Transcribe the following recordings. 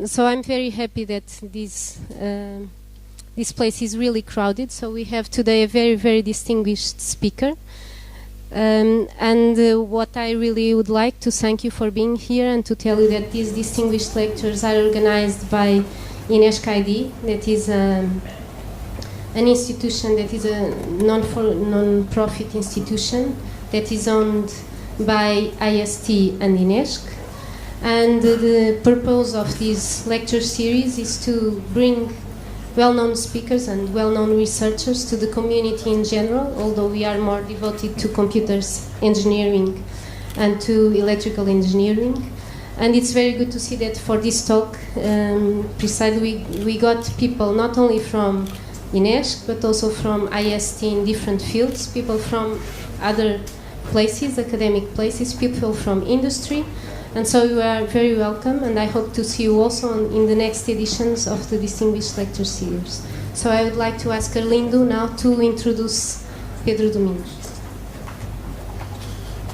So I'm very happy that this place is really crowded. So we have today a very, very distinguished speaker. What I really would like to thank you for being here and to tell you that these distinguished lectures are organized by INESC-ID, that is an institution that is a non-profit institution that is owned by IST and INESC. And the purpose of this lecture series is to bring well-known speakers and well-known researchers to the community in general, although we are more devoted to computers engineering and to electrical engineering. And it's very good to see that for this talk, precisely we got people not only from INESC, but also from IST in different fields, people from other places, academic places, people from industry. And so you are very welcome, and I hope to see you also in the next editions of the Distinguished Lecture Series. So I would like to ask Arlindo now to introduce Pedro Domingos.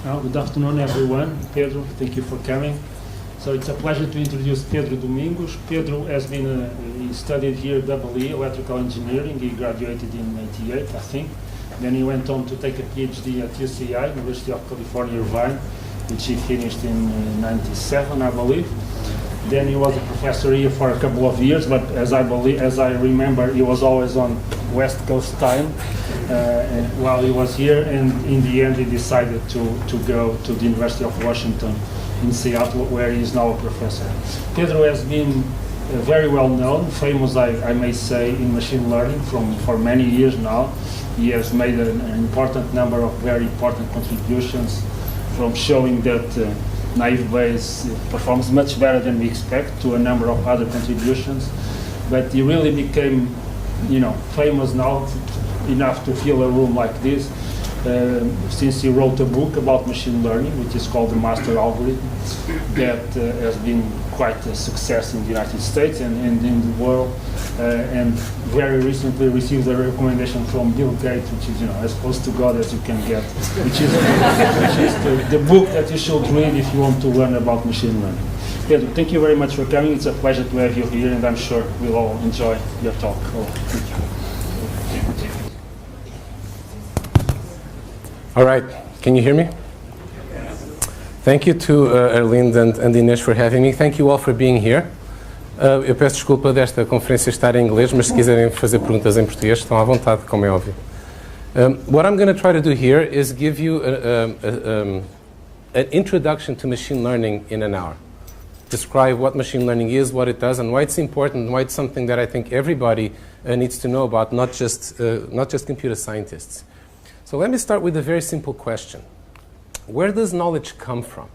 Well, good afternoon, everyone. Pedro, thank you for coming. So it's a pleasure to introduce Pedro Domingos. Pedro has been, he studied here EE, electrical engineering. He graduated in '88, I think. Then he went on to take a PhD at UCI, University of California, Irvine, which he finished in '97, I believe. Then he was a professor here for a couple of years, but as I remember, he was always on West Coast time while he was here, and in the end he decided to go to the University of Washington in Seattle, where he is now a professor. Pedro has been very well known, famous I may say, in machine learning for many years now. He has made an important number of very important contributions, from showing that naive Bayes performs much better than we expect, to a number of other contributions. But he really became, famous now enough to fill a room like this, since he wrote a book about machine learning, which is called The Master Algorithm, that has been quite a success in the United States and in the world, and very recently received a recommendation from Bill Gates, which is, as close to God as you can get, which is the book that you should read if you want to learn about machine learning. Pedro, thank you very much for coming. It's a pleasure to have you here, and I'm sure we'll all enjoy your talk. Thank you. All right, can you hear me? Thank you to Arlindo and Inês for having me. Thank you all for being here. Eu peço desculpa desta conferência estar em inglês, mas se quiserem fazer perguntas em português, estão à vontade, como é óbvio. What I'm going to try to do here is give you an introduction to machine learning in an hour. Describe what machine learning is, what it does, and why it's important, and why it's something that I think everybody needs to know about, not just computer scientists. So let me start with a very simple question. Where does knowledge come from?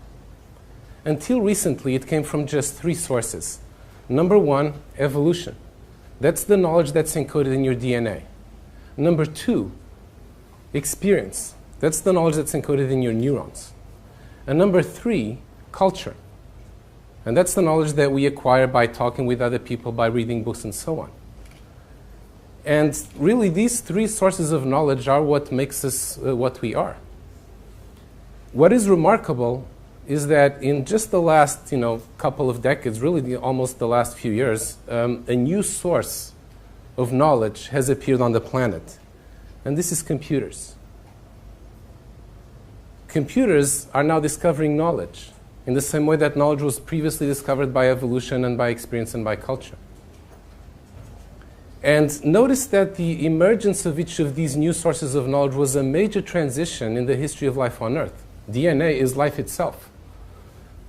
Until recently, it came from just three sources. Number one, evolution. That's the knowledge that's encoded in your DNA. Number two, experience. That's the knowledge that's encoded in your neurons. And number three, culture. And that's the knowledge that we acquire by talking with other people, by reading books, and so on. And really, these three sources of knowledge are what makes us what we are. What is remarkable is that in just the last couple of decades, really almost the last few years, a new source of knowledge has appeared on the planet. And this is computers. Computers are now discovering knowledge in the same way that knowledge was previously discovered by evolution and by experience and by culture. And notice that the emergence of each of these new sources of knowledge was a major transition in the history of life on Earth. DNA is life itself.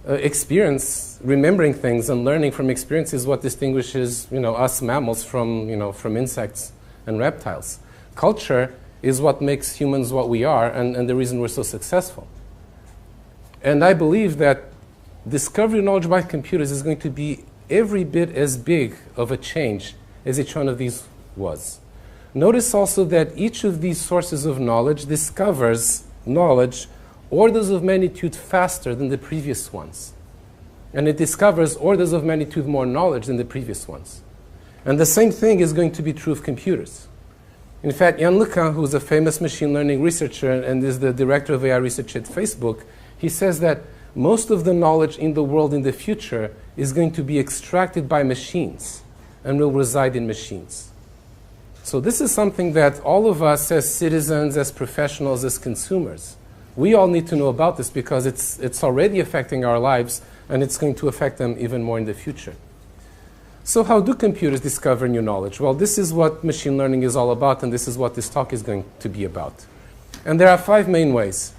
Experience, remembering things and learning from experience is what distinguishes us mammals from insects and reptiles. Culture is what makes humans what we are and the reason we're so successful. And I believe that discovery of knowledge by computers is going to be every bit as big of a change as each one of these was. Notice also that each of these sources of knowledge discovers knowledge orders of magnitude faster than the previous ones. And it discovers orders of magnitude more knowledge than the previous ones. And the same thing is going to be true of computers. In fact, Yann LeCun, who is a famous machine learning researcher and is the director of AI research at Facebook, he says that most of the knowledge in the world in the future is going to be extracted by machines and will reside in machines. So this is something that all of us as citizens, as professionals, as consumers, we all need to know about this because it's already affecting our lives and it's going to affect them even more in the future. So how do computers discover new knowledge? Well, this is what machine learning is all about, and this is what this talk is going to be about. And there are 5 main ways.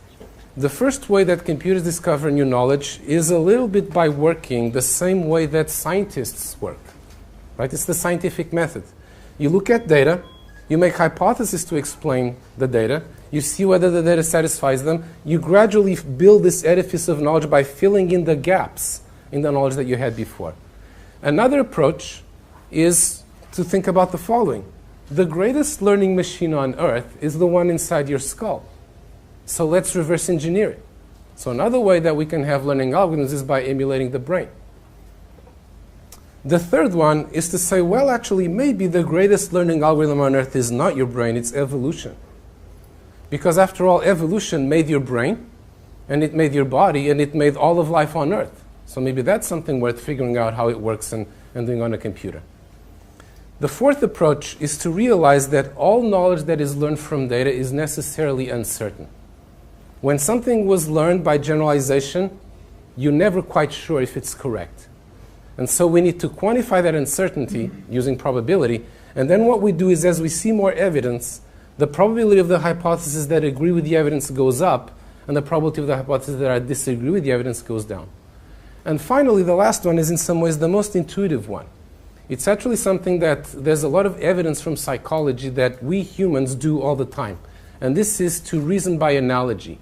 The first way that computers discover new knowledge is a little bit by working the same way that scientists work. Right? It's the scientific method. You look at data, you make hypotheses to explain the data, you see whether the data satisfies them, you gradually build this edifice of knowledge by filling in the gaps in the knowledge that you had before. Another approach is to think about the following. The greatest learning machine on Earth is the one inside your skull. So let's reverse engineer it. So another way that we can have learning algorithms is by emulating the brain. The third one is to say, well, actually, maybe the greatest learning algorithm on Earth is not your brain, it's evolution. Because after all, evolution made your brain, and it made your body, and it made all of life on Earth. So maybe that's something worth figuring out how it works and doing on a computer. The fourth approach is to realize that all knowledge that is learned from data is necessarily uncertain. When something was learned by generalization, you're never quite sure if it's correct. And so we need to quantify that uncertainty using probability. And then what we do is, as we see more evidence, the probability of the hypotheses that agree with the evidence goes up, and the probability of the hypotheses that disagree with the evidence goes down. And finally, the last one is in some ways the most intuitive one. It's actually something that there's a lot of evidence from psychology that we humans do all the time. And this is to reason by analogy.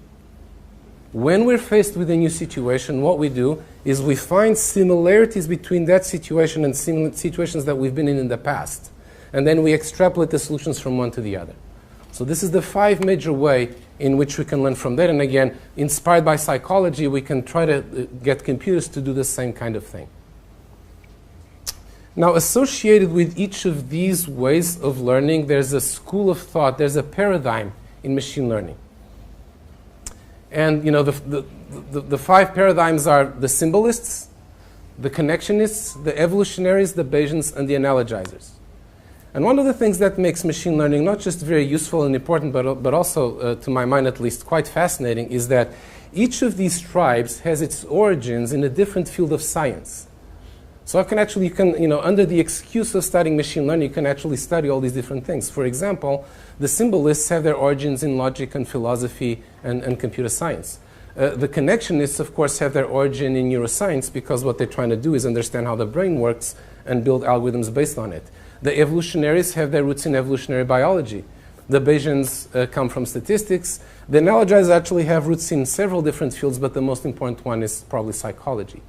When we're faced with a new situation, what we do is we find similarities between that situation and similar situations that we've been in the past. And then we extrapolate the solutions from one to the other. So this is the 5 major way in which we can learn from data. And again, inspired by psychology, we can try to get computers to do the same kind of thing. Now, associated with each of these ways of learning, there's a school of thought, there's a paradigm in machine learning. And the 5 paradigms are the symbolists, the connectionists, the evolutionaries, the Bayesians, and the analogizers. And one of the things that makes machine learning not just very useful and important, but also, to my mind at least, quite fascinating, is that each of these tribes has its origins in a different field of science. So you can, under the excuse of studying machine learning, you can actually study all these different things. For example, the symbolists have their origins in logic and philosophy and computer science. The connectionists, of course, have their origin in neuroscience because what they're trying to do is understand how the brain works and build algorithms based on it. The evolutionaries have their roots in evolutionary biology. The Bayesians come from statistics. The analogizers actually have roots in several different fields, but the most important one is probably psychology.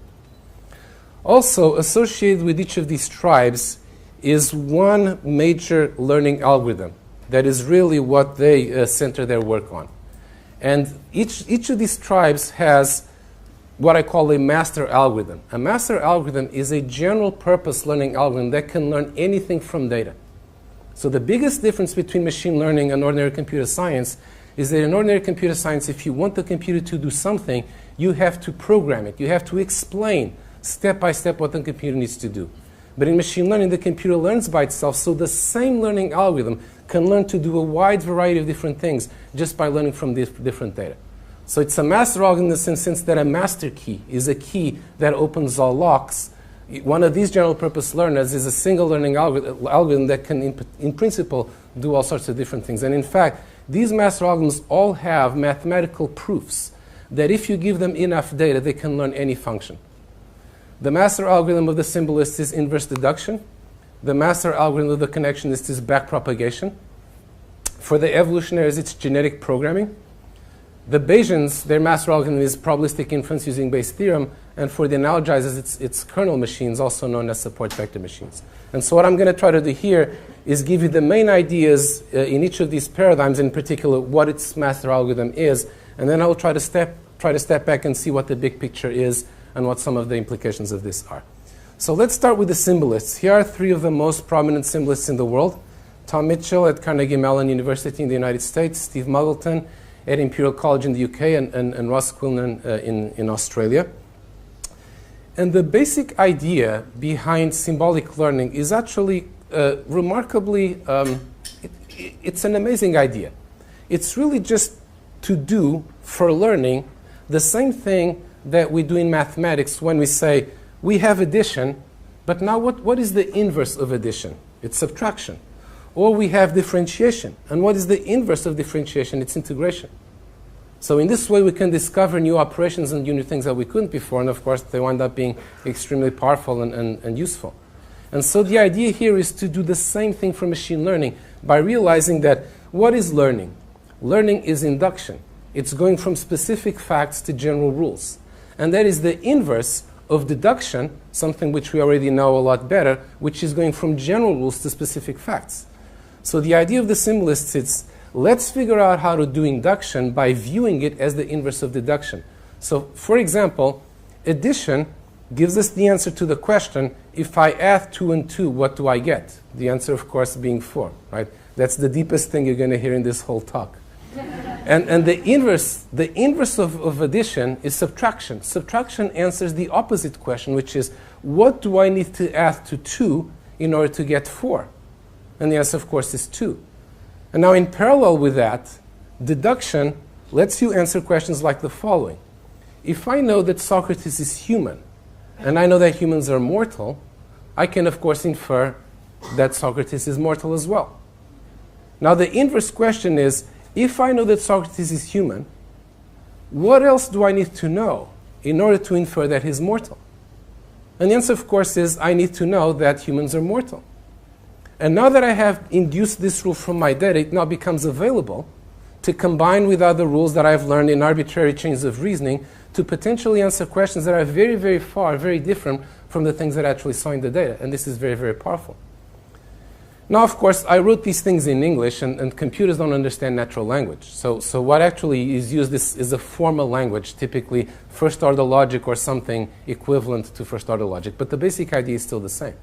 Also, associated with each of these tribes is one major learning algorithm that is really what they center their work on. And each of these tribes has what I call a master algorithm. A master algorithm is a general purpose learning algorithm that can learn anything from data. So the biggest difference between machine learning and ordinary computer science is that in ordinary computer science, if you want the computer to do something, you have to program it. You have to explain step by step what the computer needs to do. But in machine learning, the computer learns by itself, so the same learning algorithm can learn to do a wide variety of different things just by learning from different data. So it's a master algorithm in the sense that a master key is a key that opens all locks. One of these general purpose learners is a single learning algorithm that can, in principle, do all sorts of different things. And in fact, these master algorithms all have mathematical proofs that if you give them enough data, they can learn any function. The master algorithm of the symbolists is inverse deduction. The master algorithm of the connectionist is backpropagation. For the evolutionaries, it's genetic programming. The Bayesians, their master algorithm is probabilistic inference using Bayes' theorem. And for the analogizers, it's kernel machines, also known as support vector machines. And so what I'm going to try to do here is give you the main ideas in each of these paradigms, in particular what its master algorithm is. And then I will try to step back and see what the big picture is and what some of the implications of this are. So let's start with the symbolists. Here are 3 of the most prominent symbolists in the world. Tom Mitchell at Carnegie Mellon University in the United States, Steve Muggleton at Imperial College in the UK and Ross Quillen in Australia. And the basic idea behind symbolic learning is actually remarkably, it's an amazing idea. It's really just to do for learning the same thing that we do in mathematics when we say we have addition, but now what is the inverse of addition? It's subtraction. Or we have differentiation, and what is the inverse of differentiation? It's integration. So in this way we can discover new operations and new things that we couldn't before, and of course they wind up being extremely powerful and useful. And so the idea here is to do the same thing for machine learning by realizing that what is learning? Learning is induction. It's going from specific facts to general rules. And that is the inverse of deduction, something which we already know a lot better, which is going from general rules to specific facts. So the idea of the symbolists is, let's figure out how to do induction by viewing it as the inverse of deduction. So, for example, addition gives us the answer to the question, if I add 2 and 2, what do I get? The answer, of course, being 4, right? That's the deepest thing you're going to hear in this whole talk. And the inverse of addition is subtraction. Subtraction answers the opposite question, which is, what do I need to add to 2 in order to get 4? And the answer, of course, is 2. And now in parallel with that, deduction lets you answer questions like the following. If I know that Socrates is human, and I know that humans are mortal, I can, of course, infer that Socrates is mortal as well. Now the inverse question is, if I know that Socrates is human, what else do I need to know in order to infer that he's mortal? And the answer, of course, is I need to know that humans are mortal. And now that I have induced this rule from my data, it now becomes available to combine with other rules that I've learned in arbitrary chains of reasoning to potentially answer questions that are very, very far, very different from the things that I actually saw in the data. And this is very, very powerful. Now, of course, I wrote these things in English, and computers don't understand natural language. So what actually is used is a formal language, typically first-order logic or something equivalent to first-order logic. But the basic idea is still the same.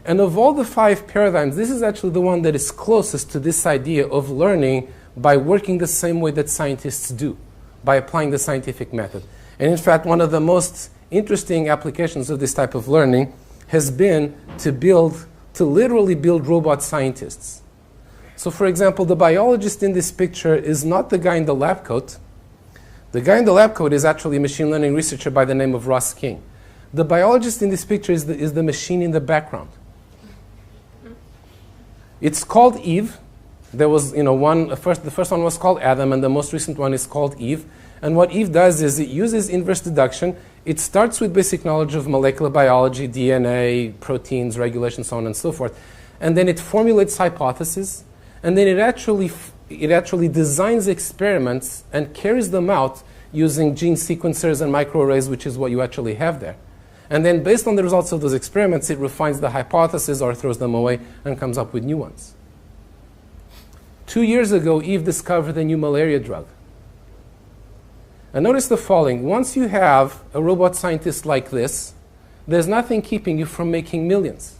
And of all the 5 paradigms, this is actually the one that is closest to this idea of learning by working the same way that scientists do, by applying the scientific method. And in fact, one of the most interesting applications of this type of learning has been to literally build robot scientists. So for example, the biologist in this picture is not the guy in the lab coat. The guy in the lab coat is actually a machine learning researcher by the name of Ross King. The biologist in this picture is the machine in the background. It's called Eve. There was, the first one was called Adam, and the most recent one is called Eve. And what Eve does is it uses inverse deduction. It starts with basic knowledge of molecular biology, DNA, proteins, regulation, so on and so forth. And then it formulates hypotheses. And then it actually designs experiments and carries them out using gene sequencers and microarrays, which is what you actually have there. And then based on the results of those experiments, it refines the hypotheses or throws them away and comes up with new ones. 2 years ago, Eve discovered a new malaria drug. And notice the following. Once you have a robot scientist like this, there's nothing keeping you from making millions.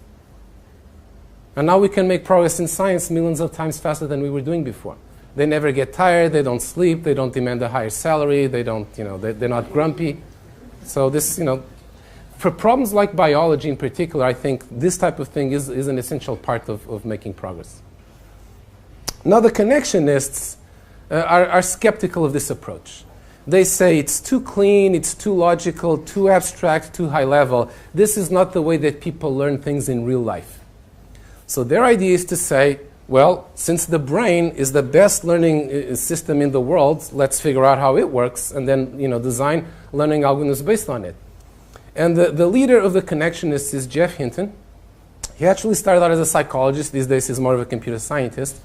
And now we can make progress in science millions of times faster than we were doing before. They never get tired, they don't sleep, they don't demand a higher salary, they're not grumpy. So this, for problems like biology in particular, I think this type of thing is an essential part of making progress. Now the connectionists are skeptical of this approach. They say it's too clean, it's too logical, too abstract, too high level. This is not the way that people learn things in real life. So their idea is to say, well, since the brain is the best learning system in the world, let's figure out how it works and then design learning algorithms based on it. And the leader of the connectionists is Geoff Hinton. He actually started out as a psychologist. These days he's more of a computer scientist.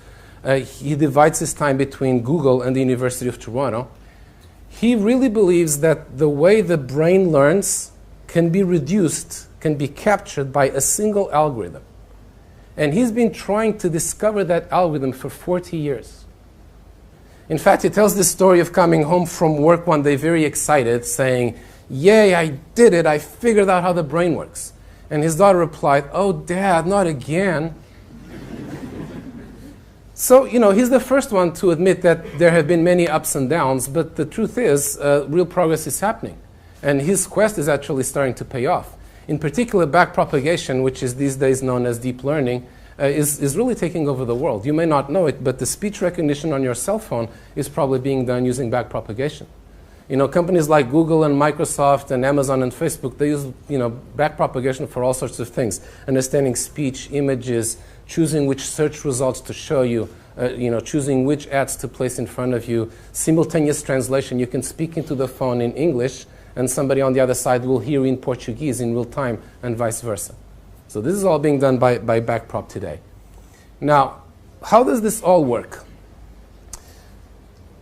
He divides his time between Google and the University of Toronto. He really believes that the way the brain learns can be reduced, can be captured by a single algorithm. And he's been trying to discover that algorithm for 40 years. In fact, he tells this story of coming home from work one day very excited, saying, "Yay, I did it, I figured out how the brain works." And his daughter replied, "Oh, Dad, not again." So, he's the first one to admit that there have been many ups and downs, but the truth is, real progress is happening. And his quest is actually starting to pay off. In particular, backpropagation, which is these days known as deep learning, is really taking over the world. You may not know it, but the speech recognition on your cell phone is probably being done using backpropagation. Companies like Google and Microsoft and Amazon and Facebook, they use, backpropagation for all sorts of things. Understanding speech, images, choosing which search results to show you, choosing which ads to place in front of you, simultaneous translation. You can speak into the phone in English, and somebody on the other side will hear you in Portuguese in real time, and vice versa. So this is all being done by backprop today. Now, how does this all work?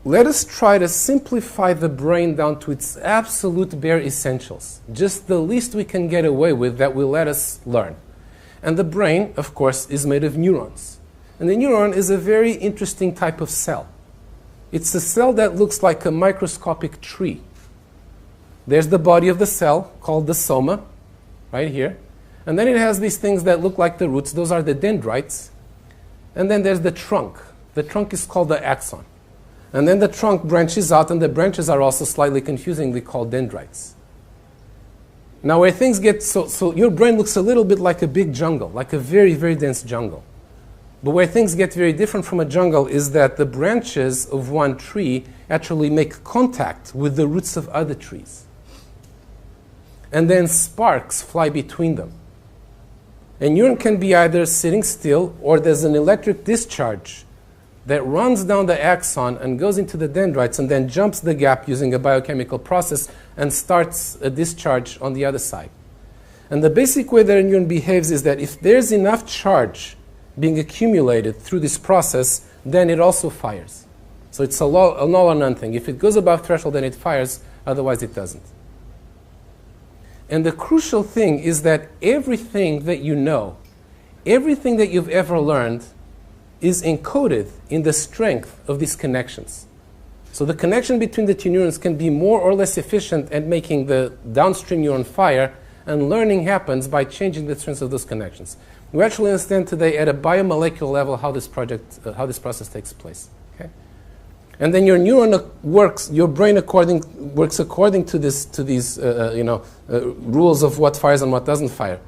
Let us try to simplify the brain down to its absolute bare essentials, just the least we can get away with that will let us learn. And the brain, of course, is made of neurons. And the neuron is a very interesting type of cell. It's a cell that looks like a microscopic tree. There's the body of the cell, called the soma, right here. And then it has these things that look like the roots. Those are the dendrites. And then there's the trunk. The trunk is called the axon. And then the trunk branches out, and the branches are also slightly confusingly called dendrites. Now, where things get so your brain looks a little bit like a big jungle, like a very, very dense jungle. But where things get very different from a jungle is that the branches of one tree actually make contact with the roots of other trees. And then sparks fly between them. A neuron can be either sitting still, or there's an electric discharge that runs down the axon and goes into the dendrites and then jumps the gap using a biochemical process and starts a discharge on the other side. And the basic way that a neuron behaves is that if there's enough charge being accumulated through this process, then it also fires. So it's a null or none thing. If it goes above threshold, then it fires, otherwise it doesn't. And the crucial thing is that everything that you know, everything that you've ever learned, is encoded in the strength of these connections. So the connection between the two neurons can be more or less efficient at making the downstream neuron fire, and learning happens by changing the strength of those connections. We actually understand today at a biomolecular level how this process takes place. Okay? And then your neuron works, your brain works according to these rules of what fires and what doesn't fire.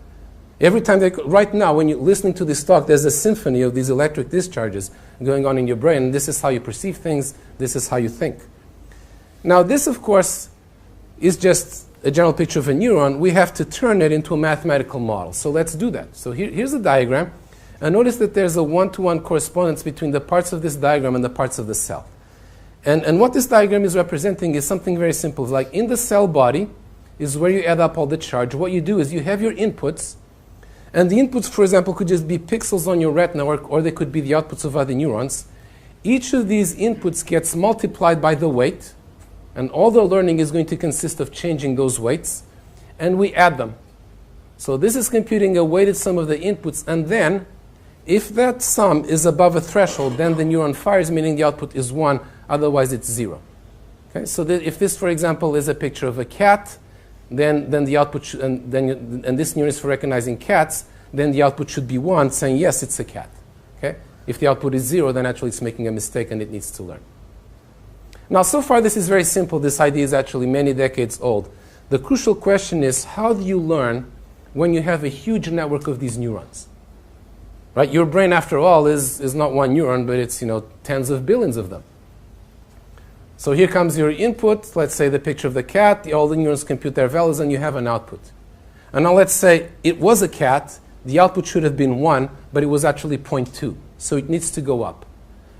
Every time right now, when you're listening to this talk, there's a symphony of these electric discharges going on in your brain. And this is how you perceive things. This is how you think. Now, this, of course, is just a general picture of a neuron. We have to turn it into a mathematical model. So let's do that. So here's a diagram. And notice that there's a one-to-one correspondence between the parts of this diagram and the parts of the cell. And what this diagram is representing is something very simple. Like in the cell body is where you add up all the charge. What you do is you have your inputs. And the inputs, for example, could just be pixels on your retina, or they could be the outputs of other neurons. Each of these inputs gets multiplied by the weight, and all the learning is going to consist of changing those weights, and we add them. So this is computing a weighted sum of the inputs, and then if that sum is above a threshold, then the neuron fires, meaning the output is 1, otherwise it's 0. Okay? So if this, for example, is a picture of a cat, then the output and this neuron is for recognizing cats, then the output should be 1, saying yes, it's a cat. Okay? If the output is 0, then actually it's making a mistake and it needs to learn. Now, so far this is very simple. This idea is actually many decades old. The crucial question is, how do you learn when you have a huge network of these neurons? Right? Your brain, after all, is not one neuron, but it's tens of billions of them. So here comes your input, let's say the picture of the cat, all the neurons compute their values, and you have an output. And now let's say it was a cat, the output should have been 1, but it was actually 0.2, so it needs to go up.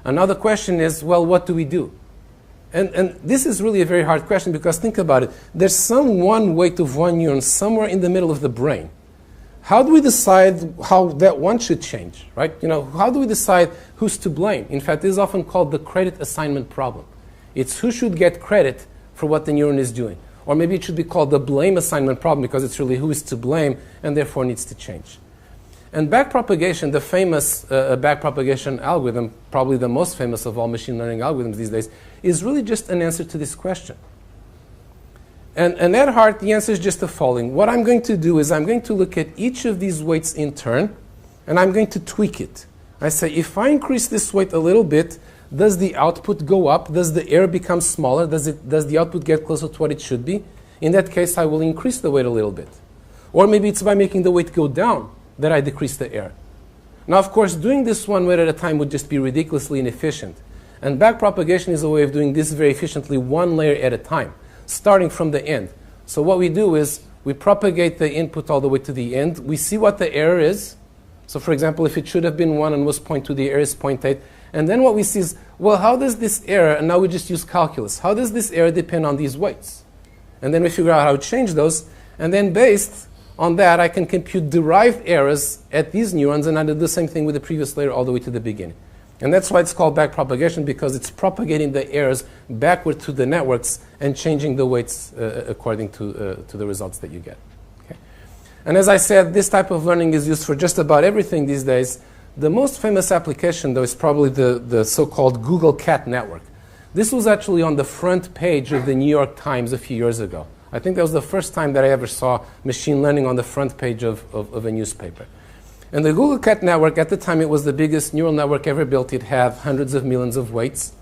And now the question is, well, what do we do? And this is really a very hard question, because think about it. There's some one weight of one neuron somewhere in the middle of the brain. How do we decide how that one should change, right? How do we decide who's to blame? In fact, this is often called the credit assignment problem. It's who should get credit for what the neuron is doing. Or maybe it should be called the blame assignment problem, because it's really who is to blame and therefore needs to change. And backpropagation, the famous backpropagation algorithm, probably the most famous of all machine learning algorithms these days, is really just an answer to this question. And at Hart, the answer is just the following. What I'm going to do is I'm going to look at each of these weights in turn, and I'm going to tweak it. I say, if I increase this weight a little bit, does the output go up? Does the error become smaller? Does the output get closer to what it should be? In that case, I will increase the weight a little bit. Or maybe it's by making the weight go down that I decrease the error. Now, of course, doing this one weight at a time would just be ridiculously inefficient. And backpropagation is a way of doing this very efficiently, one layer at a time, starting from the end. So what we do is we propagate the input all the way to the end. We see what the error is. So for example, if it should have been 1 and was 0.2, the error is 0.8. And then what we see is, well, how does this error, and now we just use calculus, how does this error depend on these weights? And then we figure out how to change those. And then based on that, I can compute derived errors at these neurons, and I do the same thing with the previous layer all the way to the beginning. And that's why it's called backpropagation, because it's propagating the errors backward to the networks and changing the weights according to the results that you get. Okay? And as I said, this type of learning is used for just about everything these days. The most famous application, though, is probably the so-called Google Cat network. This was actually on the front page of the New York Times a few years ago. I think that was the first time that I ever saw machine learning on the front page of a newspaper. And the Google Cat network, at the time, it was the biggest neural network ever built. It had hundreds of millions of weights.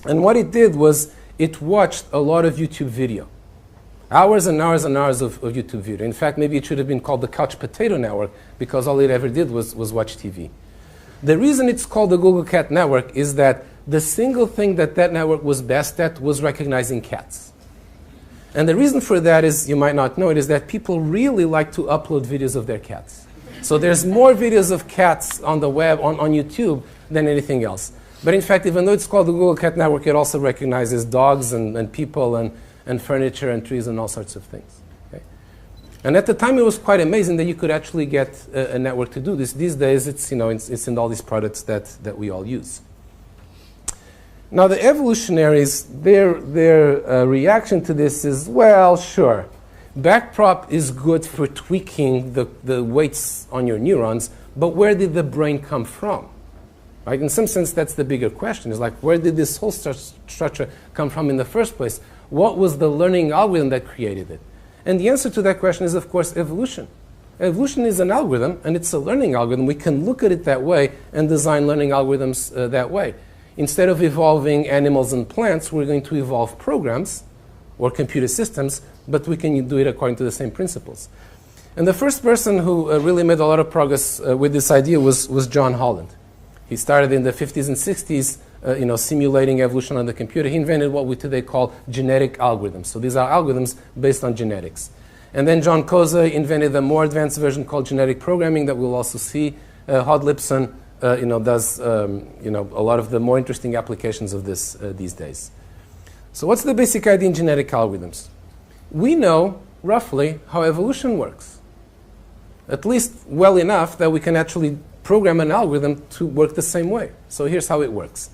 And what it did was it watched a lot of YouTube video. Hours and hours and hours of YouTube video. In fact, maybe it should have been called the Couch Potato Network, because all it ever did was watch TV. The reason it's called the Google Cat Network is that the single thing that network was best at was recognizing cats. And the reason for that is, you might not know it, is that people really like to upload videos of their cats. So there's more videos of cats on the web, on YouTube, than anything else. But in fact, even though it's called the Google Cat Network, it also recognizes dogs and people and furniture and trees and all sorts of things. Okay? And at the time, it was quite amazing that you could actually get a network to do this. These days, it's in all these products that we all use. Now, the evolutionaries, their reaction to this is, well, sure. Backprop is good for tweaking the weights on your neurons, but where did the brain come from? Right? In some sense, that's the bigger question. It's like, where did this whole structure come from in the first place? What was the learning algorithm that created it? And the answer to that question is, of course, evolution. Evolution is an algorithm, and it's a learning algorithm. We can look at it that way and design learning algorithms that way. Instead of evolving animals and plants, we're going to evolve programs or computer systems, but we can do it according to the same principles. And the first person who really made a lot of progress with this idea was John Holland. He started in the 50s and 60s, simulating evolution on the computer. He invented what we today call genetic algorithms. So these are algorithms based on genetics. And then John Koza invented a more advanced version called genetic programming that we'll also see. Hod Lipson does a lot of the more interesting applications of this these days. So what's the basic idea in genetic algorithms? We know, roughly, how evolution works. At least well enough that we can actually program an algorithm to work the same way. So here's how it works.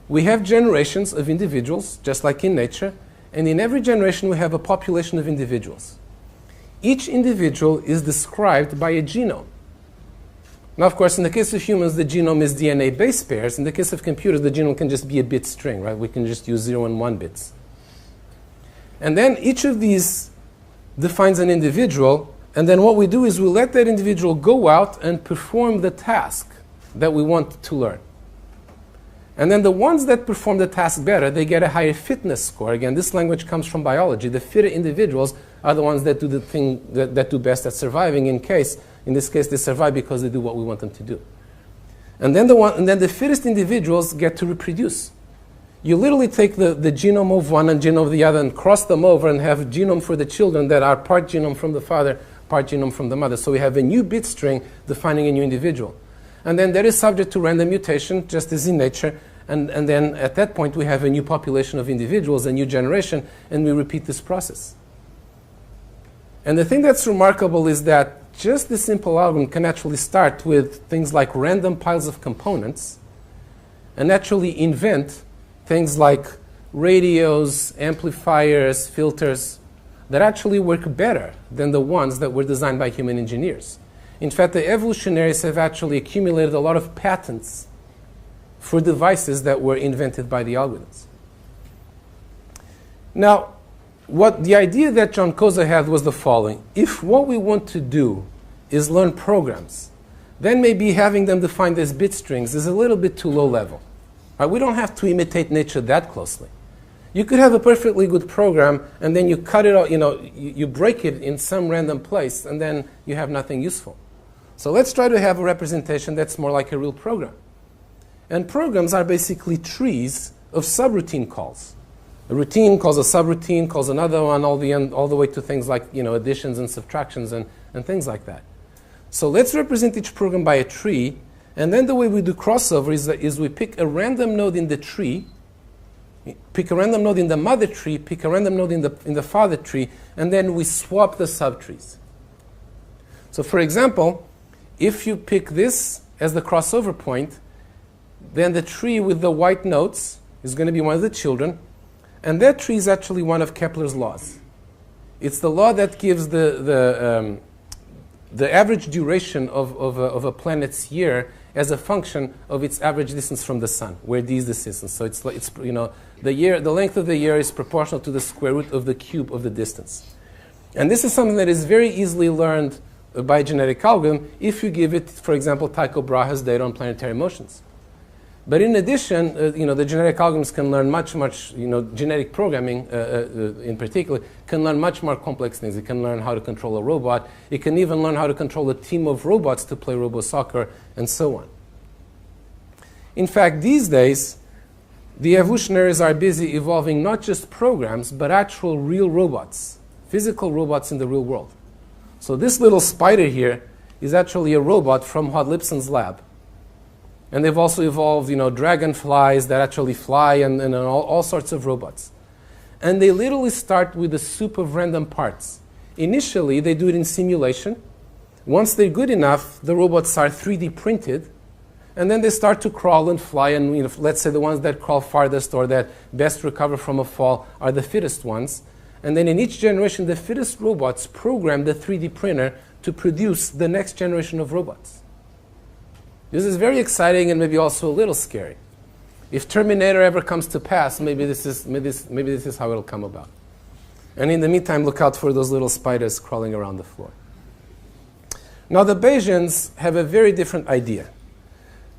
We have generations of individuals, just like in nature, and in every generation we have a population of individuals. Each individual is described by a genome. Now, of course, in the case of humans, the genome is DNA base pairs. In the case of computers, the genome can just be a bit string, right? We can just use 0 and 1 bits. And then each of these defines an individual, and then what we do is we let that individual go out and perform the task that we want to learn. And then the ones that perform the task better, they get a higher fitness score. Again, this language comes from biology. The fitter individuals are the ones that do the thing that do best at surviving. In this case, they survive because they do what we want them to do. And then the fittest individuals get to reproduce. You literally take the genome of one and genome of the other and cross them over and have genome for the children that are part genome from the father, part genome from the mother. So we have a new bit string defining a new individual. And then that is subject to random mutation, just as in nature. And then at that point, we have a new population of individuals, a new generation, and we repeat this process. And the thing that's remarkable is that just this simple algorithm can actually start with things like random piles of components and actually invent things like radios, amplifiers, filters that actually work better than the ones that were designed by human engineers. In fact, the evolutionaries have actually accumulated a lot of patents for devices that were invented by the algorithms. Now, the idea that John Koza had was the following. If what we want to do is learn programs then maybe having them defined as bit strings is a little bit too low level. Right? We don't have to imitate nature that closely. You could have a perfectly good program, and then you cut it out, you break it in some random place, and then you have nothing useful. So let's try to have a representation that's more like a real program. And programs are basically trees of subroutine calls. A routine calls a subroutine, calls another one, all the way to things like additions and subtractions and things like that. So let's represent each program by a tree, and then the way we do crossover is we pick a random node in the tree, pick a random node in the mother tree, pick a random node in the father tree, and then we swap the subtrees. So for example, if you pick this as the crossover point, then the tree with the white nodes is going to be one of the children, and that tree is actually one of Kepler's laws. It's the law that gives the average duration of a planet's year as a function of its average distance from the sun, where d is the distance. So it's the length of the year is proportional to the square root of the cube of the distance. And this is something that is very easily learned by genetic algorithm if you give it, for example, Tycho Brahe's data on planetary motions. But in addition, the genetic algorithms can learn much, genetic programming in particular, can learn much more complex things. It can learn how to control a robot. It can even learn how to control a team of robots to play robo-soccer, and so on. In fact, these days, the evolutionaries are busy evolving not just programs, but actual real robots, physical robots in the real world. So this little spider here is actually a robot from Hod Lipson's lab. And they've also evolved, dragonflies that actually fly and all sorts of robots. And they literally start with a soup of random parts. Initially, they do it in simulation. Once they're good enough, the robots are 3D printed. And then they start to crawl and fly. And let's say the ones that crawl farthest or that best recover from a fall are the fittest ones. And then in each generation, the fittest robots program the 3D printer to produce the next generation of robots. This is very exciting and maybe also a little scary. If Terminator ever comes to pass, maybe this is how it'll come about. And in the meantime, look out for those little spiders crawling around the floor. Now, the Bayesians have a very different idea.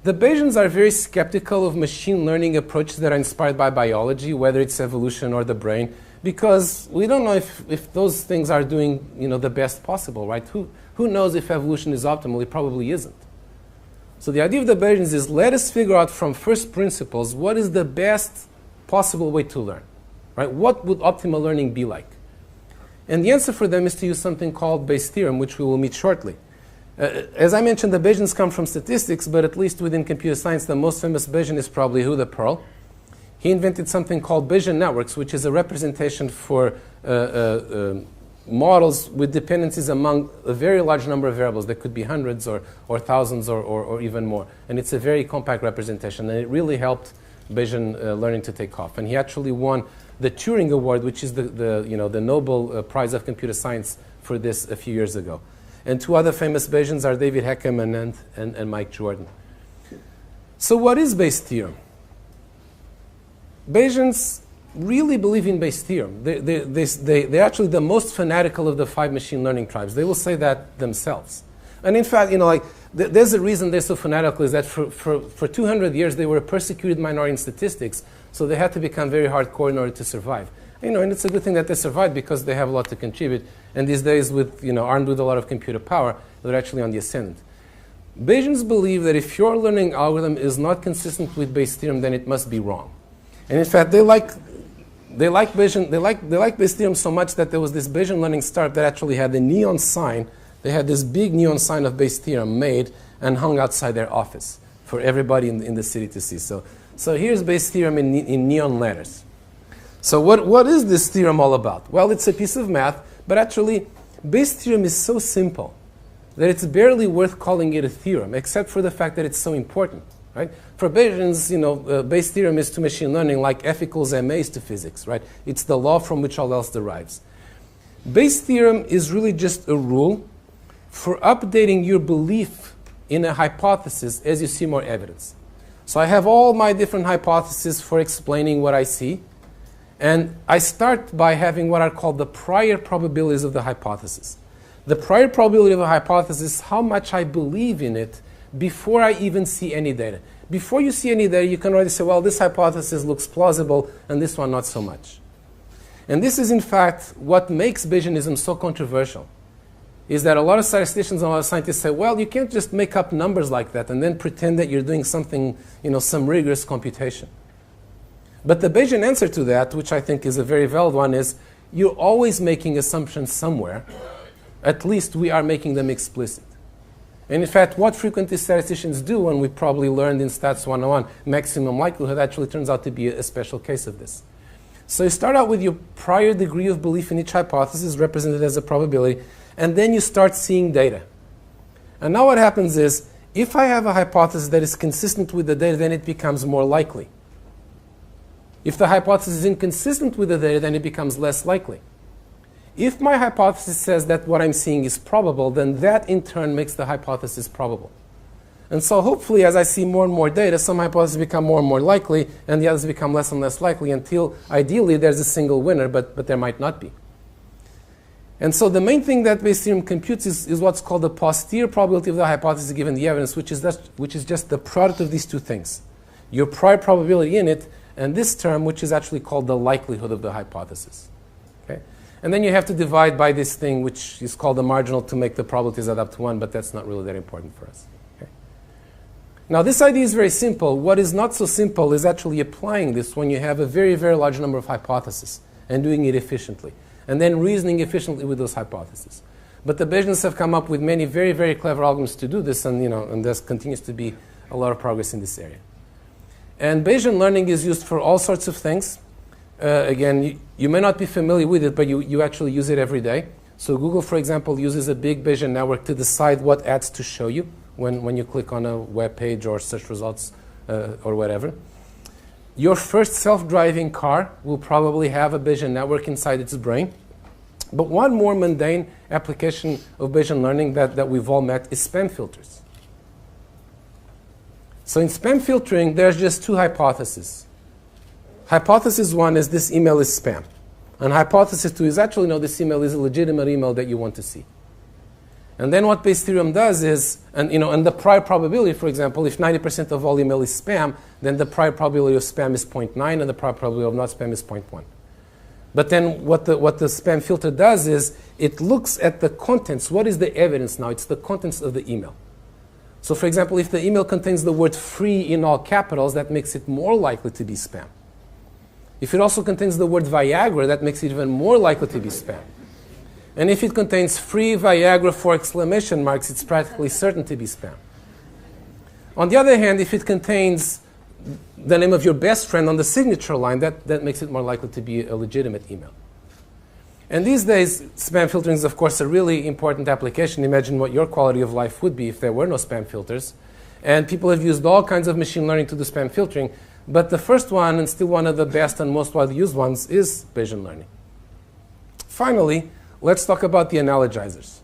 The Bayesians are very skeptical of machine learning approaches that are inspired by biology, whether it's evolution or the brain, because we don't know if those things are doing the best possible, right? Who knows if evolution is optimal? It probably isn't. So the idea of the Bayesians is let us figure out from first principles what is the best possible way to learn, right? What would optimal learning be like? And the answer for them is to use something called Bayes' theorem, which we will meet shortly. As I mentioned, the Bayesians come from statistics, but at least within computer science, the most famous Bayesian is probably who? The Pearl. He invented something called Bayesian Networks, which is a representation for models with dependencies among a very large number of variables. There could be hundreds or thousands or even more. And it's a very compact representation. And it really helped Bayesian learning to take off. And he actually won the Turing Award, which is the Nobel Prize of Computer Science for this a few years ago. And two other famous Bayesians are David Heckerman and Mike Jordan. So what is Bayes' theorem? Bayesians really believe in Bayes' theorem. They're actually the most fanatical of the 5 machine learning tribes. They will say that themselves. And in fact, there's a reason they're so fanatical is that for 200 years they were a persecuted minority in statistics, so they had to become very hardcore in order to survive. And it's a good thing that they survived because they have a lot to contribute. And these days, armed with a lot of computer power, they're actually on the ascendant. Bayesians believe that if your learning algorithm is not consistent with Bayes' theorem, then it must be wrong. And in fact, they like Bayes' theorem so much that there was this Bayesian learning startup that actually had a neon sign. They had this big neon sign of Bayes' theorem made and hung outside their office for everybody in the city to see. So here's Bayes' theorem in neon letters. So what is this theorem all about? Well, it's a piece of math, but actually Bayes' theorem is so simple that it's barely worth calling it a theorem, except for the fact that it's so important. Right? For Bayesians, Bayes' theorem is to machine learning like F equals ma is to physics. Right? It's the law from which all else derives. Bayes' theorem is really just a rule for updating your belief in a hypothesis as you see more evidence. So I have all my different hypotheses for explaining what I see. And I start by having what are called the prior probabilities of the hypothesis. The prior probability of a hypothesis is how much I believe in it before I even see any data. Before you see any data, you can already say, well, this hypothesis looks plausible, and this one not so much. And this is, in fact, what makes Bayesianism so controversial, is that a lot of statisticians and a lot of scientists say, well, you can't just make up numbers like that and then pretend that you're doing something, some rigorous computation. But the Bayesian answer to that, which I think is a very valid one, is you're always making assumptions somewhere. At least we are making them explicit. And in fact, what frequently statisticians do, and we probably learned in Stats 101, maximum likelihood actually turns out to be a special case of this. So you start out with your prior degree of belief in each hypothesis, represented as a probability, and then you start seeing data. And now what happens is, if I have a hypothesis that is consistent with the data, then it becomes more likely. If the hypothesis is inconsistent with the data, then it becomes less likely. If my hypothesis says that what I'm seeing is probable, then that in turn makes the hypothesis probable. And so hopefully, as I see more and more data, some hypotheses become more and more likely, and the others become less and less likely, until ideally there's a single winner, but there might not be. And so the main thing that Bayes' theorem computes is what's called the posterior probability of the hypothesis given the evidence, which is just the product of these two things. Your prior probability in it, and this term, which is actually called the likelihood of the hypothesis. Okay? And then you have to divide by this thing, which is called the marginal, to make the probabilities add up to 1, but that's not really that important for us. Okay? Now, this idea is very simple. What is not so simple is actually applying this when you have a very, very large number of hypotheses and doing it efficiently, and then reasoning efficiently with those hypotheses. But the Bayesians have come up with many very, very clever algorithms to do this, and and there continues to be a lot of progress in this area. And Bayesian learning is used for all sorts of things. Again, you may not be familiar with it, but you actually use it every day. So Google, for example, uses a big Bayesian network to decide what ads to show you when you click on a web page or search results or whatever. Your first self-driving car will probably have a Bayesian network inside its brain. But one more mundane application of Bayesian learning that we've all met is spam filters. So in spam filtering, there's just two hypotheses. Hypothesis 1 is this email is spam. And hypothesis 2 is actually, no, this email is a legitimate email that you want to see. And then what Bayes' theorem does is, and the prior probability, for example, if 90% of all email is spam, then the prior probability of spam is 0.9 and the prior probability of not spam is 0.1. But then what the spam filter does is it looks at the contents. What is the evidence now? It's the contents of the email. So for example, if the email contains the word free in all capitals, that makes it more likely to be spam. If it also contains the word Viagra, that makes it even more likely to be spam. And if it contains free Viagra 4 exclamation marks, it's practically certain to be spam. On the other hand, if it contains the name of your best friend on the signature line, that makes it more likely to be a legitimate email. And these days, spam filtering is, of course, a really important application. Imagine what your quality of life would be if there were no spam filters. And people have used all kinds of machine learning to do spam filtering. But the first one, and still one of the best and most widely used ones, is Bayesian learning. Finally, let's talk about the analogizers.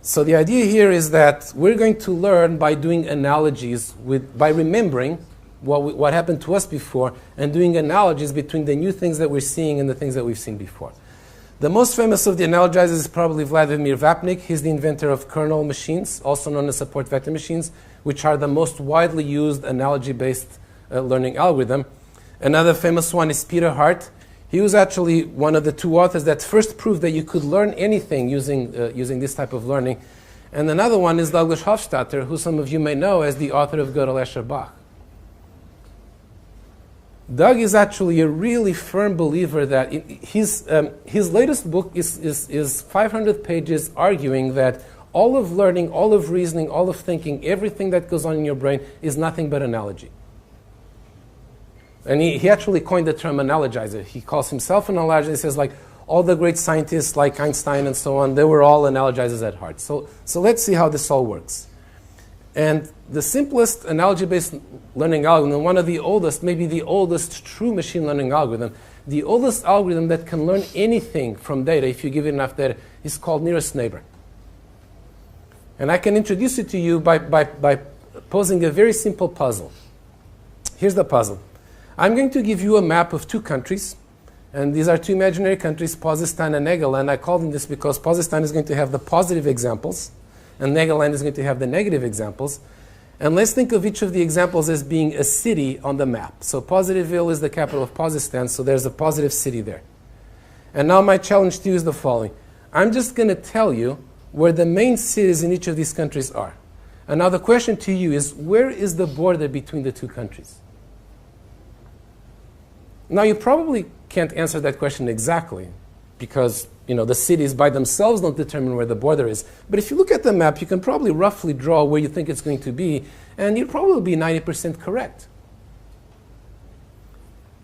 So the idea here is that we're going to learn by doing analogies, by remembering what happened to us before and doing analogies between the new things that we're seeing and the things that we've seen before. The most famous of the analogizers is probably Vladimir Vapnik. He's the inventor of kernel machines, also known as support vector machines, which are the most widely used analogy-based learning algorithm. Another famous one is Peter Hart. He was actually one of the two authors that first proved that you could learn anything using this type of learning. And another one is Douglas Hofstadter, who some of you may know as the author of Gödel, Escher, Bach. Doug is actually a really firm believer that his latest book is 500 pages arguing that all of learning, all of reasoning, all of thinking, everything that goes on in your brain is nothing but analogy. And he actually coined the term analogizer. He calls himself an analogizer. He says, like, all the great scientists like Einstein and so on, they were all analogizers at heart. So let's see how this all works. And the simplest analogy-based learning algorithm, one of the oldest, maybe the oldest true machine learning algorithm, the oldest algorithm that can learn anything from data, if you give it enough data, is called nearest neighbor. And I can introduce it to you by posing a very simple puzzle. Here's the puzzle. I'm going to give you a map of two countries, and these are two imaginary countries, Pozistan and Egeland. I call them this because Pozistan is going to have the positive examples, and Negaland is going to have the negative examples. And let's think of each of the examples as being a city on the map. So Positiveville is the capital of Posistan, so there's a positive city there. And now my challenge to you is the following. I'm just going to tell you where the main cities in each of these countries are. And now the question to you is, where is the border between the two countries? Now you probably can't answer that question exactly, because the cities by themselves don't determine where the border is. But if you look at the map, you can probably roughly draw where you think it's going to be, and you'll probably be 90% correct.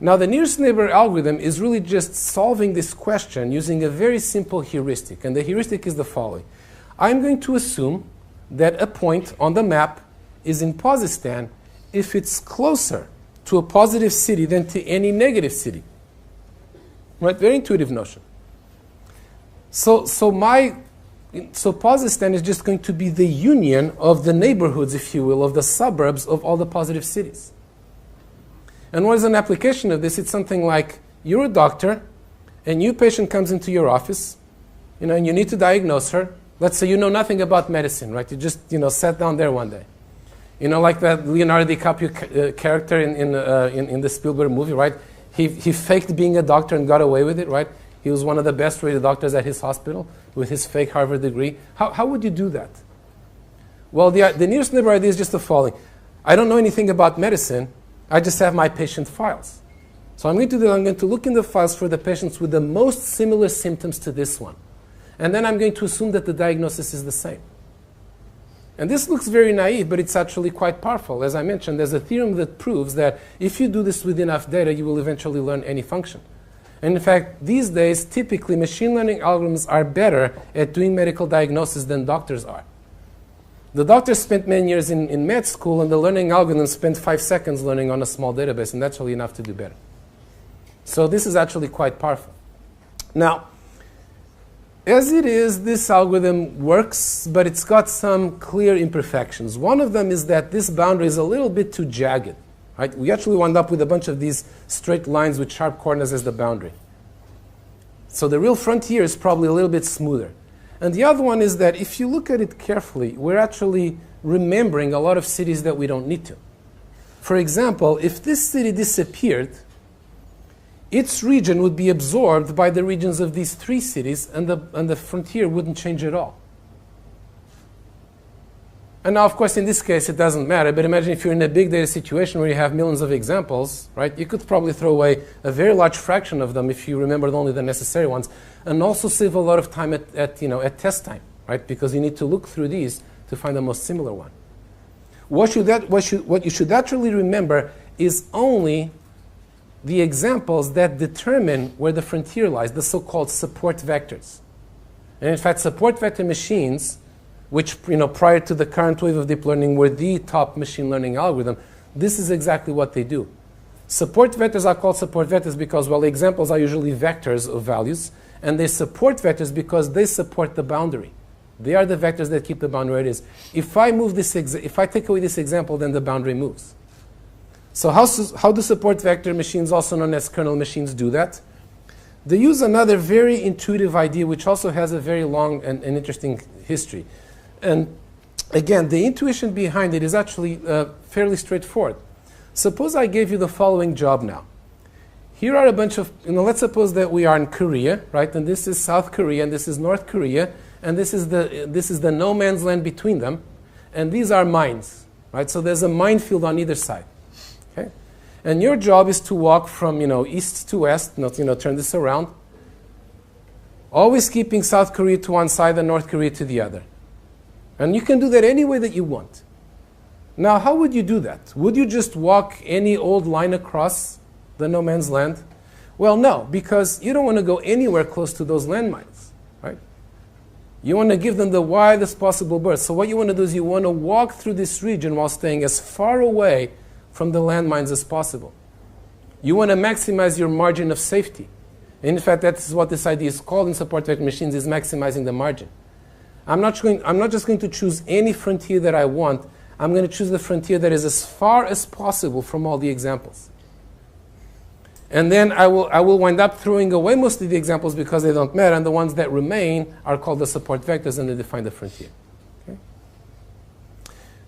Now, the nearest neighbor algorithm is really just solving this question using a very simple heuristic. And the heuristic is the following. I'm going to assume that a point on the map is in Posistan if it's closer to a positive city than to any negative city. Right? Very intuitive notion. So Posistan is just going to be the union of the neighborhoods, if you will, of the suburbs of all the positive cities. And what is an application of this? It's something like you're a doctor, a new patient comes into your office, and you need to diagnose her. Let's say you know nothing about medicine, right? You just, sat down there one day. Like that Leonardo DiCaprio character in the Spielberg movie, right? He faked being a doctor and got away with it, right? He was one of the best rated doctors at his hospital with his fake Harvard degree. How would you do that? Well, the nearest neighbor idea is just the following. I don't know anything about medicine. I just have my patient files. So I'm going to look in the files for the patients with the most similar symptoms to this one. And then I'm going to assume that the diagnosis is the same. And this looks very naive, but it's actually quite powerful. As I mentioned, there's a theorem that proves that if you do this with enough data, you will eventually learn any function. And in fact, these days, typically, machine learning algorithms are better at doing medical diagnosis than doctors are. The doctors spent many years in med school, and the learning algorithms spent 5 seconds learning on a small database, and that's really enough to do better. So this is actually quite powerful. Now, as it is, this algorithm works, but it's got some clear imperfections. One of them is that this boundary is a little bit too jagged. Right? We actually wound up with a bunch of these straight lines with sharp corners as the boundary. So the real frontier is probably a little bit smoother. And the other one is that if you look at it carefully, we're actually remembering a lot of cities that we don't need to. For example, if this city disappeared, its region would be absorbed by the regions of these 3 cities, and the frontier wouldn't change at all. And now, of course, in this case, it doesn't matter. But imagine if you're in a big data situation where you have millions of examples, right? You could probably throw away a very large fraction of them if you remembered only the necessary ones, and also save a lot of time at test time, right? Because you need to look through these to find the most similar one. What you should actually remember is only the examples that determine where the frontier lies, the so-called support vectors. And in fact, support vector machines, which prior to the current wave of deep learning were the top machine learning algorithm, this is exactly what they do. Support vectors are called support vectors because, well, examples are usually vectors of values, and they support vectors because they support the boundary. They are the vectors that keep the boundary where it is. If I take away this example, then the boundary moves. So how do support vector machines, also known as kernel machines, do that? They use another very intuitive idea, which also has a very long and interesting history. And again, the intuition behind it is actually fairly straightforward. Suppose I gave you the following job now. Here are a bunch of, let's suppose that we are in Korea, right? And this is South Korea, and this is North Korea, and this is the no man's land between them, and these are mines, right? So there's a minefield on either side, okay? And your job is to walk from, east to west, turn this around, always keeping South Korea to one side and North Korea to the other. And you can do that any way that you want. Now, how would you do that? Would you just walk any old line across the no man's land? Well, no, because you don't want to go anywhere close to those landmines, right? You want to give them the widest possible berth. So what you want to do is you want to walk through this region while staying as far away from the landmines as possible. You want to maximize your margin of safety. In fact, that's what this idea is called in support vector machines, is maximizing the margin. I'm not just going to choose any frontier that I want. I'm going to choose the frontier that is as far as possible from all the examples. And then I will wind up throwing away most of the examples because they don't matter, and the ones that remain are called the support vectors, and they define the frontier. Okay?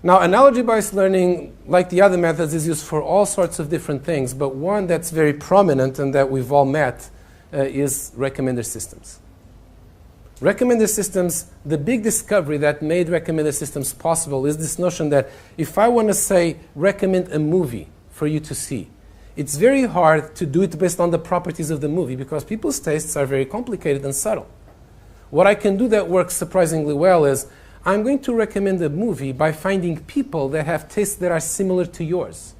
Now, analogy-based learning, like the other methods, is used for all sorts of different things, but one that's very prominent and that we've all met is recommender systems. Recommender systems, the big discovery that made recommender systems possible is this notion that if I want to say, recommend a movie for you to see, it's very hard to do it based on the properties of the movie because people's tastes are very complicated and subtle. What I can do that works surprisingly well is I'm going to recommend a movie by finding people that have tastes that are similar to yours.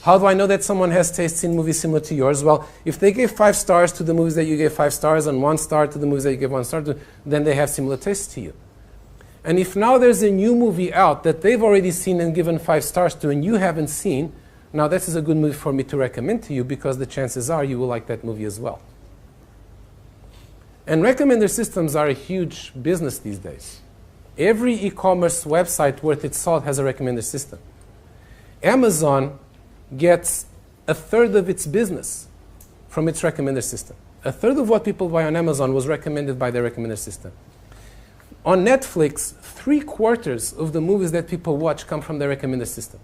How do I know that someone has tastes in movies similar to yours? Well, if they gave 5 stars to the movies that you gave 5 stars and 1 star to the movies that you gave 1 star to, then they have similar tastes to you. And if now there's a new movie out that they've already seen and given 5 stars to and you haven't seen, now this is a good movie for me to recommend to you because the chances are you will like that movie as well. And recommender systems are a huge business these days. Every e-commerce website worth its salt has a recommender system. Amazon gets 1/3 of its business from its recommender system. 1/3 of what people buy on Amazon was recommended by their recommender system. On Netflix, 3/4 of the movies that people watch come from their recommender system.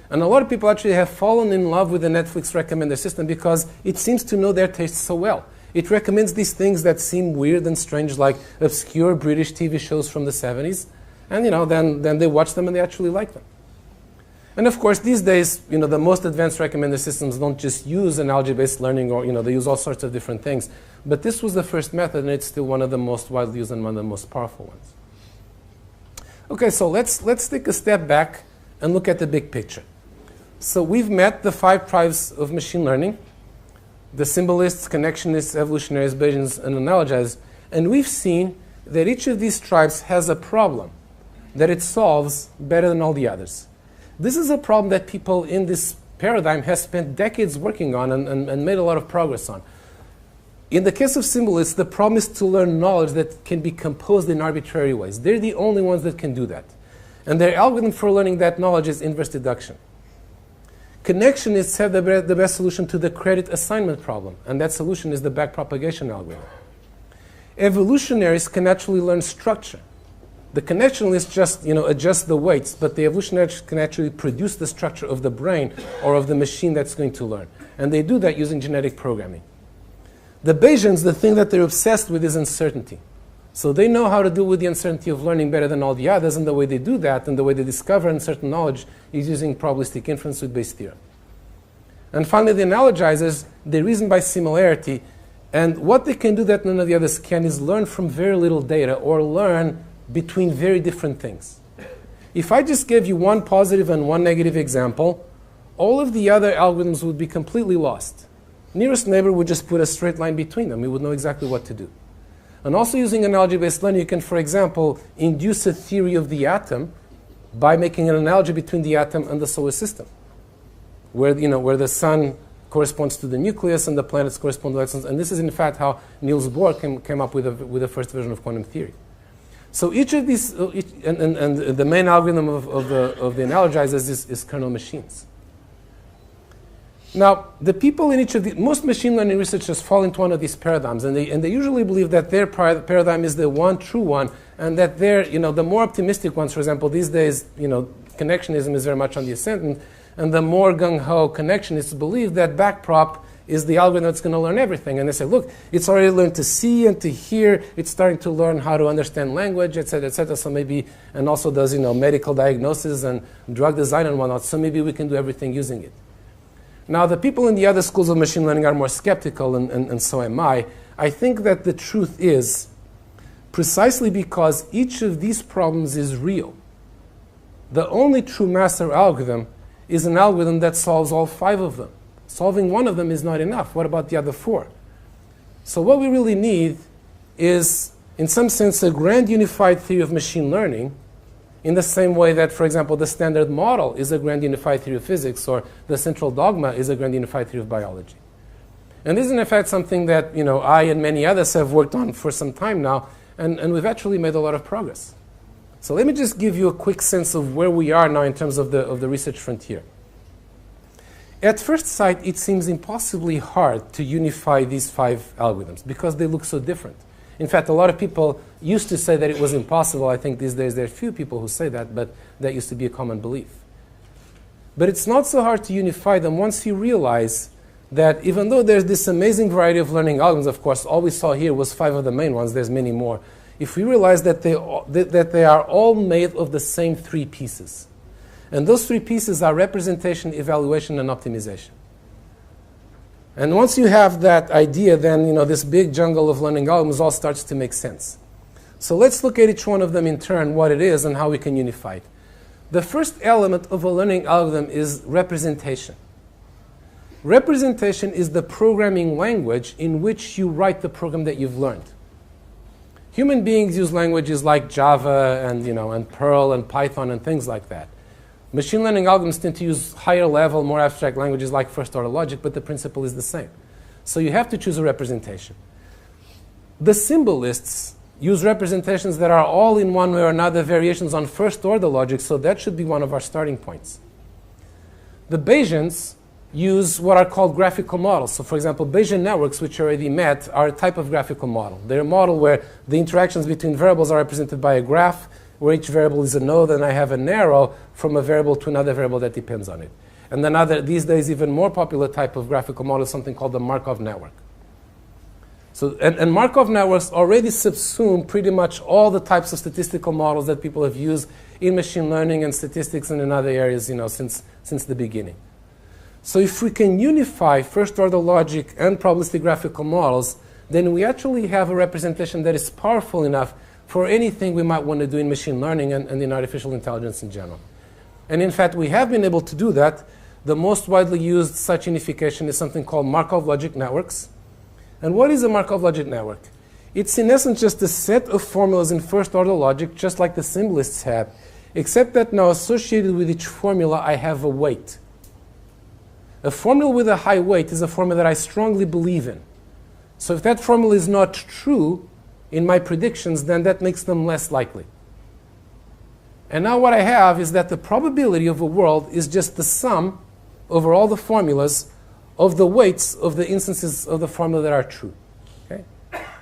And a lot of people actually have fallen in love with the Netflix recommender system because it seems to know their tastes so well. It recommends these things that seem weird and strange, like obscure British TV shows from the 70s. And then they watch them and they actually like them. And of course, these days, the most advanced recommender systems don't just use analogy-based learning, or they use all sorts of different things. But this was the first method, and it's still one of the most widely used and one of the most powerful ones. Okay, so let's take a step back and look at the big picture. So we've met the 5 tribes of machine learning: the symbolists, connectionists, evolutionaries, Bayesians, and analogizers. And we've seen that each of these tribes has a problem that it solves better than all the others. This is a problem that people in this paradigm have spent decades working on and made a lot of progress on. In the case of symbolists, the problem is to learn knowledge that can be composed in arbitrary ways. They're the only ones that can do that. And their algorithm for learning that knowledge is inverse deduction. Connectionists have the best solution to the credit assignment problem, and that solution is the backpropagation algorithm. Evolutionaries can actually learn structure. The connectionists just adjust the weights, but the evolutionaries can actually produce the structure of the brain or of the machine that's going to learn. And they do that using genetic programming. The Bayesians, the thing that they're obsessed with is uncertainty. So they know how to deal with the uncertainty of learning better than all the others, and the way they do that and the way they discover uncertain knowledge is using probabilistic inference with Bayes' theorem. And finally, the analogizers, they reason by similarity, and what they can do that none of the others can is learn from very little data or learn between very different things. If I just gave you one positive and one negative example, all of the other algorithms would be completely lost. Nearest neighbor would just put a straight line between them. We would know exactly what to do. And also using analogy-based learning, you can, for example, induce a theory of the atom by making an analogy between the atom and the solar system, where the sun corresponds to the nucleus and the planets correspond to electrons. And this is, in fact, how Niels Bohr came up with the first version of quantum theory. So each of these, and the main algorithm of the analogizers is kernel machines. Now, the people in each of the, most machine learning researchers fall into one of these paradigms, and they usually believe that their paradigm is the one true one, and that they're, the more optimistic ones, for example, these days, connectionism is very much on the ascendant, and the more gung-ho connectionists believe that backprop is the algorithm that's going to learn everything. And they say, look, it's already learned to see and to hear. It's starting to learn how to understand language, et cetera, et cetera. So maybe, and also does, medical diagnosis and drug design and whatnot. So maybe we can do everything using it. Now, the people in the other schools of machine learning are more skeptical, and so am I. I think that the truth is, precisely because each of these problems is real, the only true master algorithm is an algorithm that solves all 5 of them. Solving one of them is not enough. What about the other 4? So what we really need is, in some sense, a grand unified theory of machine learning, in the same way that, for example, the standard model is a grand unified theory of physics, or the central dogma is a grand unified theory of biology. And this is, in fact, something that I and many others have worked on for some time now, and we've actually made a lot of progress. So let me just give you a quick sense of where we are now in terms of the research frontier. At first sight, it seems impossibly hard to unify these 5 algorithms because they look so different. In fact, a lot of people used to say that it was impossible. I think these days there are few people who say that, but that used to be a common belief. But it's not so hard to unify them once you realize that even though there's this amazing variety of learning algorithms, of course, all we saw here was 5 of the main ones, there's many more. If we realize that they are all made of the same 3 pieces. And those 3 pieces are representation, evaluation, and optimization. And once you have that idea, then this big jungle of learning algorithms all starts to make sense. So let's look at each one of them in turn, what it is and how we can unify it. The first element of a learning algorithm is representation. Representation is the programming language in which you write the program that you've learned. Human beings use languages like Java and Perl and Python and things like that. Machine learning algorithms tend to use higher level, more abstract languages like first-order logic, but the principle is the same. So you have to choose a representation. The symbolists use representations that are all in one way or another variations on first-order logic, so that should be one of our starting points. The Bayesians use what are called graphical models. So for example, Bayesian Networks, which you already met, are a type of graphical model. They're a model where the interactions between variables are represented by a graph, where each variable is a node, and I have an arrow from a variable to another variable that depends on it. And then these days, even more popular type of graphical model is something called the Markov Network. So, and Markov networks already subsume pretty much all the types of statistical models that people have used in machine learning and statistics and in other areas, since the beginning. So if we can unify first-order logic and probabilistic graphical models, then we actually have a representation that is powerful enough for anything we might want to do in machine learning and in artificial intelligence in general. And in fact, we have been able to do that. The most widely used such unification is something called Markov logic networks. And what is a Markov logic network? It's in essence just a set of formulas in first-order logic, just like the symbolists have, except that now associated with each formula, I have a weight. A formula with a high weight is a formula that I strongly believe in. So if that formula is not true in my predictions, then that makes them less likely. And now what I have is that the probability of a world is just the sum over all the formulas of the weights of the instances of the formula that are true. Okay?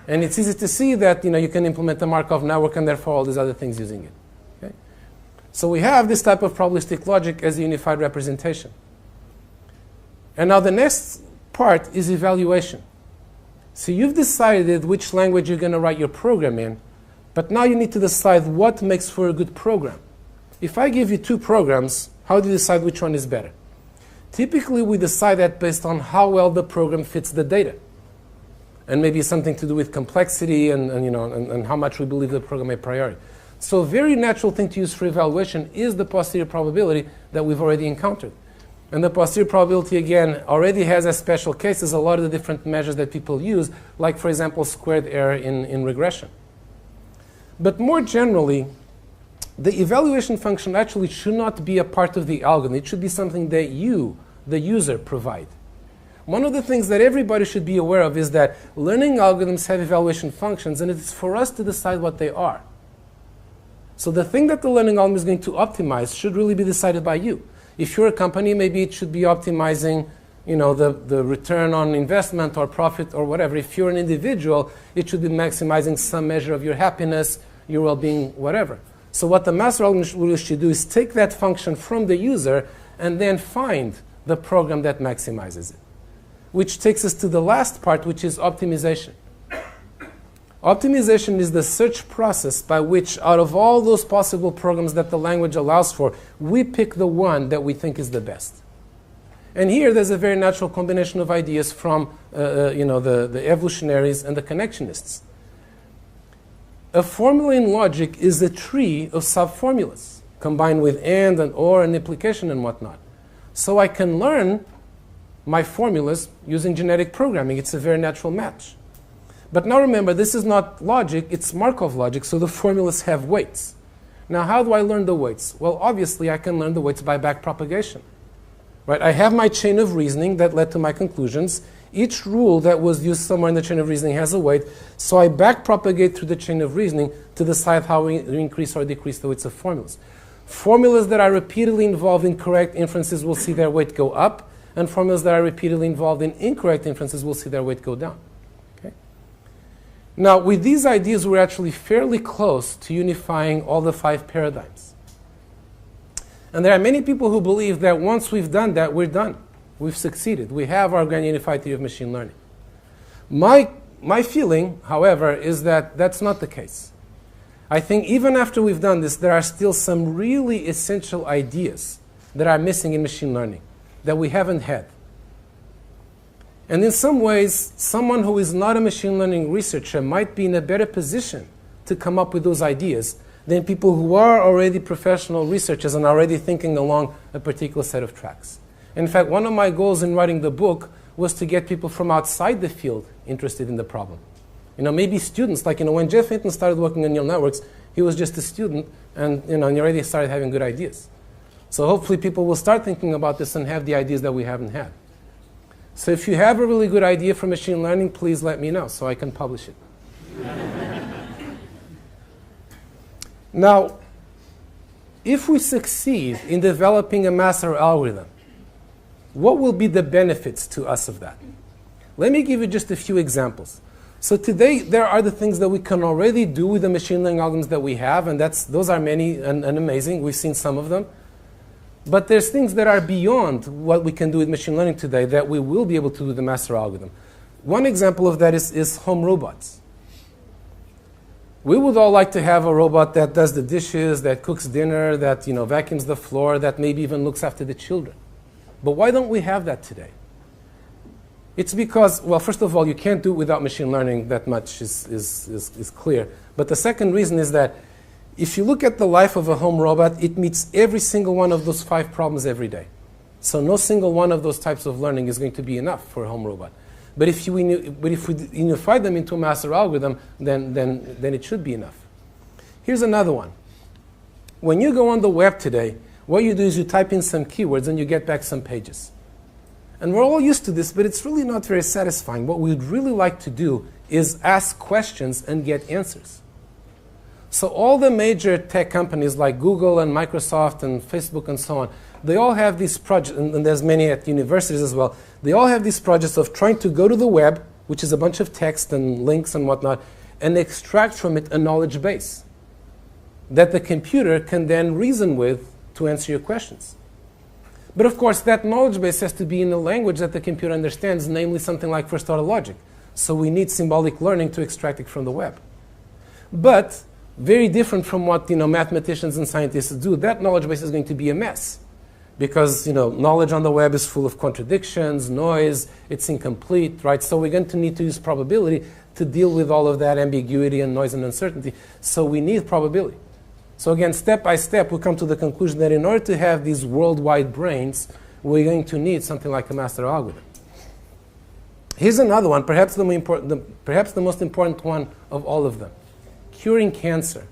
And it's easy to see that you can implement the Markov network and therefore all these other things using it. Okay? So we have this type of probabilistic logic as a unified representation. And now the next part is evaluation. So you've decided which language you're going to write your program in, but now you need to decide what makes for a good program. If I give you 2 programs, how do you decide which one is better? Typically, we decide that based on how well the program fits the data. And maybe something to do with complexity and how much we believe the program a priori. So a very natural thing to use for evaluation is the posterior probability that we've already encountered. And the posterior probability, again, already has as special cases a lot of the different measures that people use, like, for example, squared error in regression. But more generally, the evaluation function actually should not be a part of the algorithm. It should be something that you, the user, provide. One of the things that everybody should be aware of is that learning algorithms have evaluation functions, and it's for us to decide what they are. So the thing that the learning algorithm is going to optimize should really be decided by you. If you're a company, maybe it should be optimizing the return on investment or profit or whatever. If you're an individual, it should be maximizing some measure of your happiness, your well-being, whatever. So what the master algorithm should do is take that function from the user and then find the program that maximizes it. Which takes us to the last part, which is optimization. Optimization is the search process by which, out of all those possible programs that the language allows for, we pick the one that we think is the best. And here there's a very natural combination of ideas from the evolutionaries and the connectionists. A formula in logic is a tree of subformulas, combined with and or and implication and whatnot. So I can learn my formulas using genetic programming. It's a very natural match. But now remember, this is not logic, it's Markov logic, so the formulas have weights. Now how do I learn the weights? Well, obviously I can learn the weights by backpropagation. Right? I have my chain of reasoning that led to my conclusions. Each rule that was used somewhere in the chain of reasoning has a weight, so I backpropagate through the chain of reasoning to decide how we increase or decrease the weights of formulas. Formulas that are repeatedly involved in correct inferences will see their weight go up, and formulas that are repeatedly involved in incorrect inferences will see their weight go down. Now, with these ideas, we're actually fairly close to unifying all the 5 paradigms. And there are many people who believe that once we've done that, we're done. We've succeeded. We have our grand unified theory of machine learning. My feeling, however, is that that's not the case. I think even after we've done this, there are still some really essential ideas that are missing in machine learning that we haven't had. And in some ways, someone who is not a machine learning researcher might be in a better position to come up with those ideas than people who are already professional researchers and already thinking along a particular set of tracks. In fact, one of my goals in writing the book was to get people from outside the field interested in the problem. Maybe students, like, when Geoff Hinton started working on neural networks, he was just a student, and, and he already started having good ideas. So hopefully people will start thinking about this and have the ideas that we haven't had. So if you have a really good idea for machine learning, please let me know so I can publish it. Now, if we succeed in developing a master algorithm, what will be the benefits to us of that? Let me give you just a few examples. So today, there are the things that we can already do with the machine learning algorithms that we have, and those are many and amazing. We've seen some of them. But there's things that are beyond what we can do with machine learning today that we will be able to do with the master algorithm. One example of that is home robots. We would all like to have a robot that does the dishes, that cooks dinner, that vacuums the floor, that maybe even looks after the children. But why don't we have that today? It's because, well, first of all, you can't do it without machine learning. That much is clear. But the second reason is that if you look at the life of a home robot, it meets every single one of those 5 problems every day. So no single one of those types of learning is going to be enough for a home robot. But if we unify them into a master algorithm, then it should be enough. Here's another one. When you go on the web today, what you do is you type in some keywords and you get back some pages. And we're all used to this, but it's really not very satisfying. What we'd really like to do is ask questions and get answers. So all the major tech companies like Google and Microsoft and Facebook and so on, they all have these projects, and there's many at universities as well, they all have these projects of trying to go to the web, which is a bunch of text and links and whatnot, and extract from it a knowledge base that the computer can then reason with to answer your questions. But of course, that knowledge base has to be in a language that the computer understands, namely something like first-order logic. So we need symbolic learning to extract it from the web. But very different from what mathematicians and scientists do, that knowledge base is going to be a mess. Because knowledge on the web is full of contradictions, noise, it's incomplete, right? So we're going to need to use probability to deal with all of that ambiguity and noise and uncertainty. So we need probability. So again, step by step, we come to the conclusion that in order to have these worldwide brains, we're going to need something like a master algorithm. Here's another one, perhaps the most important one of all of them. Curing cancer.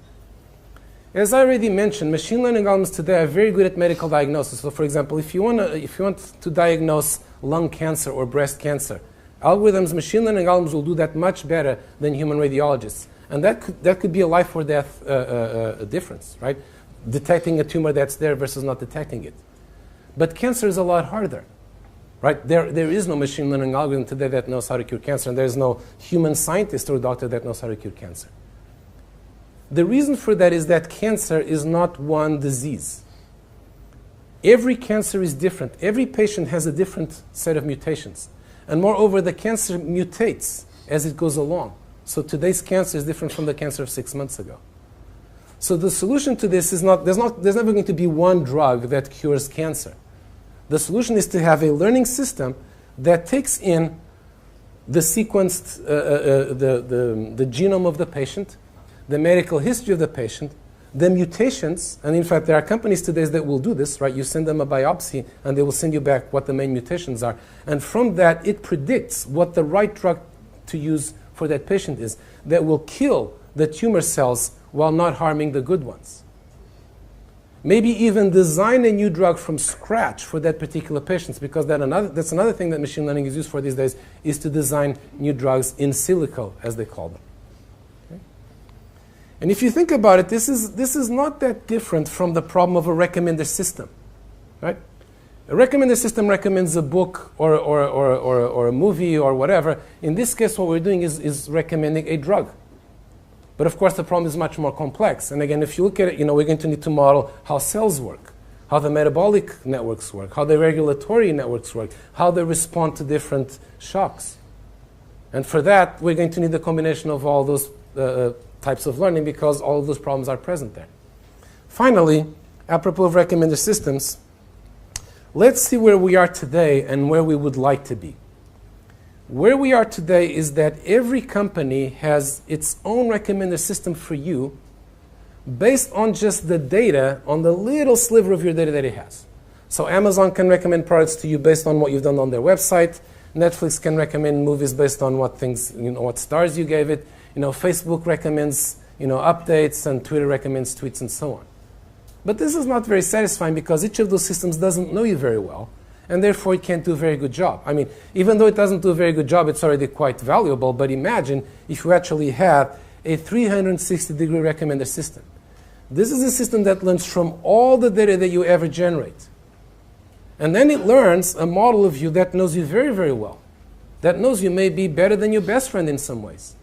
As I already mentioned, machine learning algorithms today are very good at medical diagnosis. So for example, if you want to diagnose lung cancer or breast cancer, machine learning algorithms will do that much better than human radiologists. And that could be a life or death difference, right? Detecting a tumor that's there versus not detecting it. But cancer is a lot harder, right? There is no machine learning algorithm today that knows how to cure cancer, and there is no human scientist or doctor that knows how to cure cancer. The reason for that is that cancer is not one disease. Every cancer is different. Every patient has a different set of mutations. And moreover, the cancer mutates as it goes along. So today's cancer is different from the cancer of 6 months ago. So the solution to this is there's never going to be one drug that cures cancer. The solution is to have a learning system that takes in the sequenced, the genome of the patient, the medical history of the patient, the mutations, and in fact there are companies today that will do this, right? You send them a biopsy and they will send you back what the main mutations are. And from that it predicts what the right drug to use for that patient is that will kill the tumor cells while not harming the good ones. Maybe even design a new drug from scratch for that particular patient, because that's another thing that machine learning is used for these days, is to design new drugs in silico, as they call them. Okay? And if you think about it, this is not that different from the problem of a recommender system, right? A recommender system recommends a book or a movie or whatever. In this case, what we're doing is recommending a drug. But of course, the problem is much more complex. And again, if you look at it, we're going to need to model how cells work, how the metabolic networks work, how the regulatory networks work, how they respond to different shocks. And for that, we're going to need the combination of all those types of learning because all of those problems are present there. Finally, apropos of recommender systems, let's see where we are today and where we would like to be. Where we are today is that every company has its own recommender system for you based on just the data, on the little sliver of your data that it has. So Amazon can recommend products to you based on what you've done on their website. Netflix can recommend movies based on what things, what stars you gave it. Facebook recommends, updates, and Twitter recommends tweets and so on. But this is not very satisfying because each of those systems doesn't know you very well, and therefore it can't do a very good job. I mean, even though it doesn't do a very good job, it's already quite valuable, but imagine if you actually have a 360-degree recommender system. This is a system that learns from all the data that you ever generate. And then it learns a model of you that knows you very, very well, that knows you maybe better than your best friend in some ways.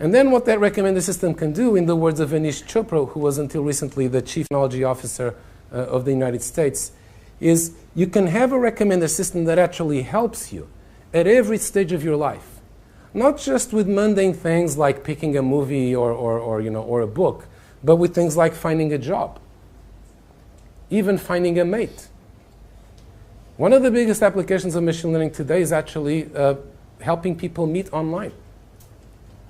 And then what that recommender system can do, in the words of Anish Chopra, who was until recently the Chief Technology Officer of the United States, is you can have a recommender system that actually helps you at every stage of your life. Not just with mundane things like picking a movie or a book, but with things like finding a job, even finding a mate. One of the biggest applications of machine learning today is actually helping people meet online.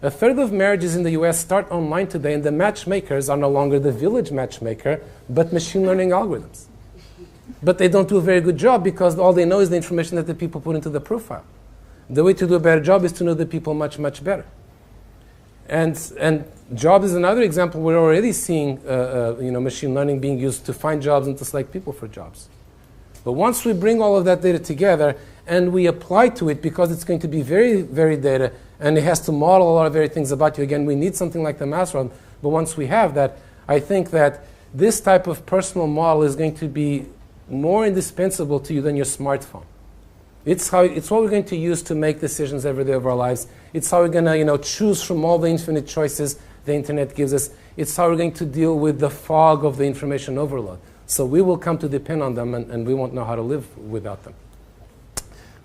A third of marriages in the US start online today, and the matchmakers are no longer the village matchmaker, but machine learning algorithms. But they don't do a very good job because all they know is the information that the people put into the profile. The way to do a better job is to know the people much, much better. And jobs is another example. We're already seeing machine learning being used to find jobs and to select people for jobs. But once we bring all of that data together and we apply to it, because it's going to be very, very data, and it has to model a lot of very things about you. Again, we need something like the mass realm. But once we have that, I think that this type of personal model is going to be more indispensable to you than your smartphone. It's what we're going to use to make decisions every day of our lives. It's how we're going to choose from all the infinite choices the internet gives us. It's how we're going to deal with the fog of the information overload. So we will come to depend on them, and we won't know how to live without them.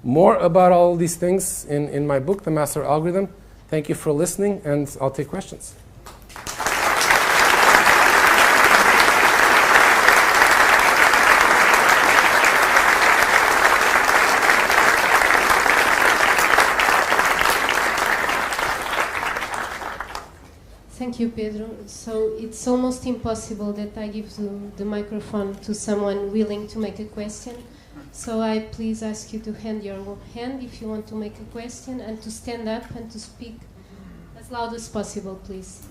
More about all these things in my book, The Master Algorithm. Thank you for listening, and I'll take questions. Thank you, Pedro. So it's almost impossible that I give the microphone to someone willing to make a question. So I please ask you to hand your hand if you want to make a question, and to stand up and to speak as loud as possible, please.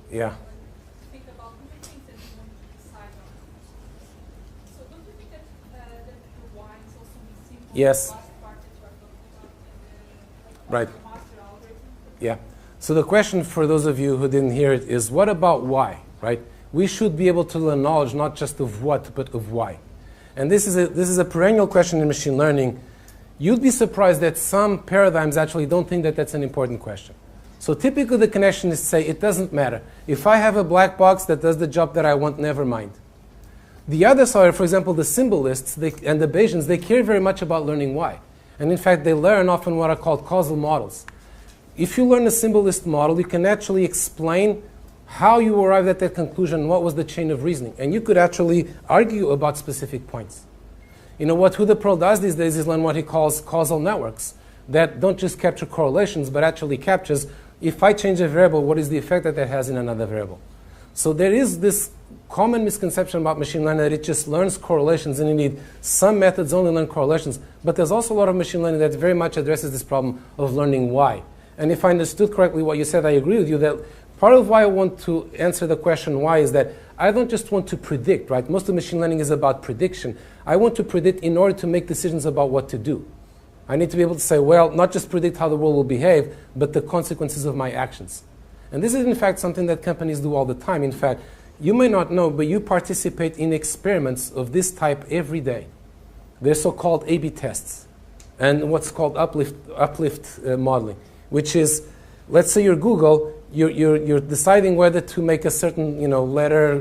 Yeah. Think about different things that you want to decide on. So don't you think that the why is also missing? Yes. The last part that you are talking about, Right. the master algorithm? Yeah. So the question for those of you who didn't hear it is, what about why, right? We should be able to learn knowledge not just of what, but of why. And this is a perennial question in machine learning. You'd be surprised that some paradigms actually don't think that that's an important question. So typically the connectionists say it doesn't matter. If I have a black box that does the job that I want, never mind. The others are, for example, the symbolists and the Bayesians, they care very much about learning why. And in fact, they learn often what are called causal models. If you learn a symbolist model, you can actually explain how you arrived at that conclusion, what was the chain of reasoning. And you could actually argue about specific points. What Hofstadter does these days is learn what he calls causal networks that don't just capture correlations, but actually captures, if I change a variable, what is the effect that that has in another variable? So there is this common misconception about machine learning that it just learns correlations and you need some methods only learn correlations. But there's also a lot of machine learning that very much addresses this problem of learning why. And if I understood correctly what you said, I agree with you that part of why I want to answer the question why is that I don't just want to predict, right? Most of machine learning is about prediction. I want to predict in order to make decisions about what to do. I need to be able to say, well, not just predict how the world will behave, but the consequences of my actions. And this is, in fact, something that companies do all the time. In fact, you may not know, but you participate in experiments of this type every day. They're so-called A/B tests and what's called uplift modeling, which is, let's say you're Google, you're deciding whether to make a certain letter,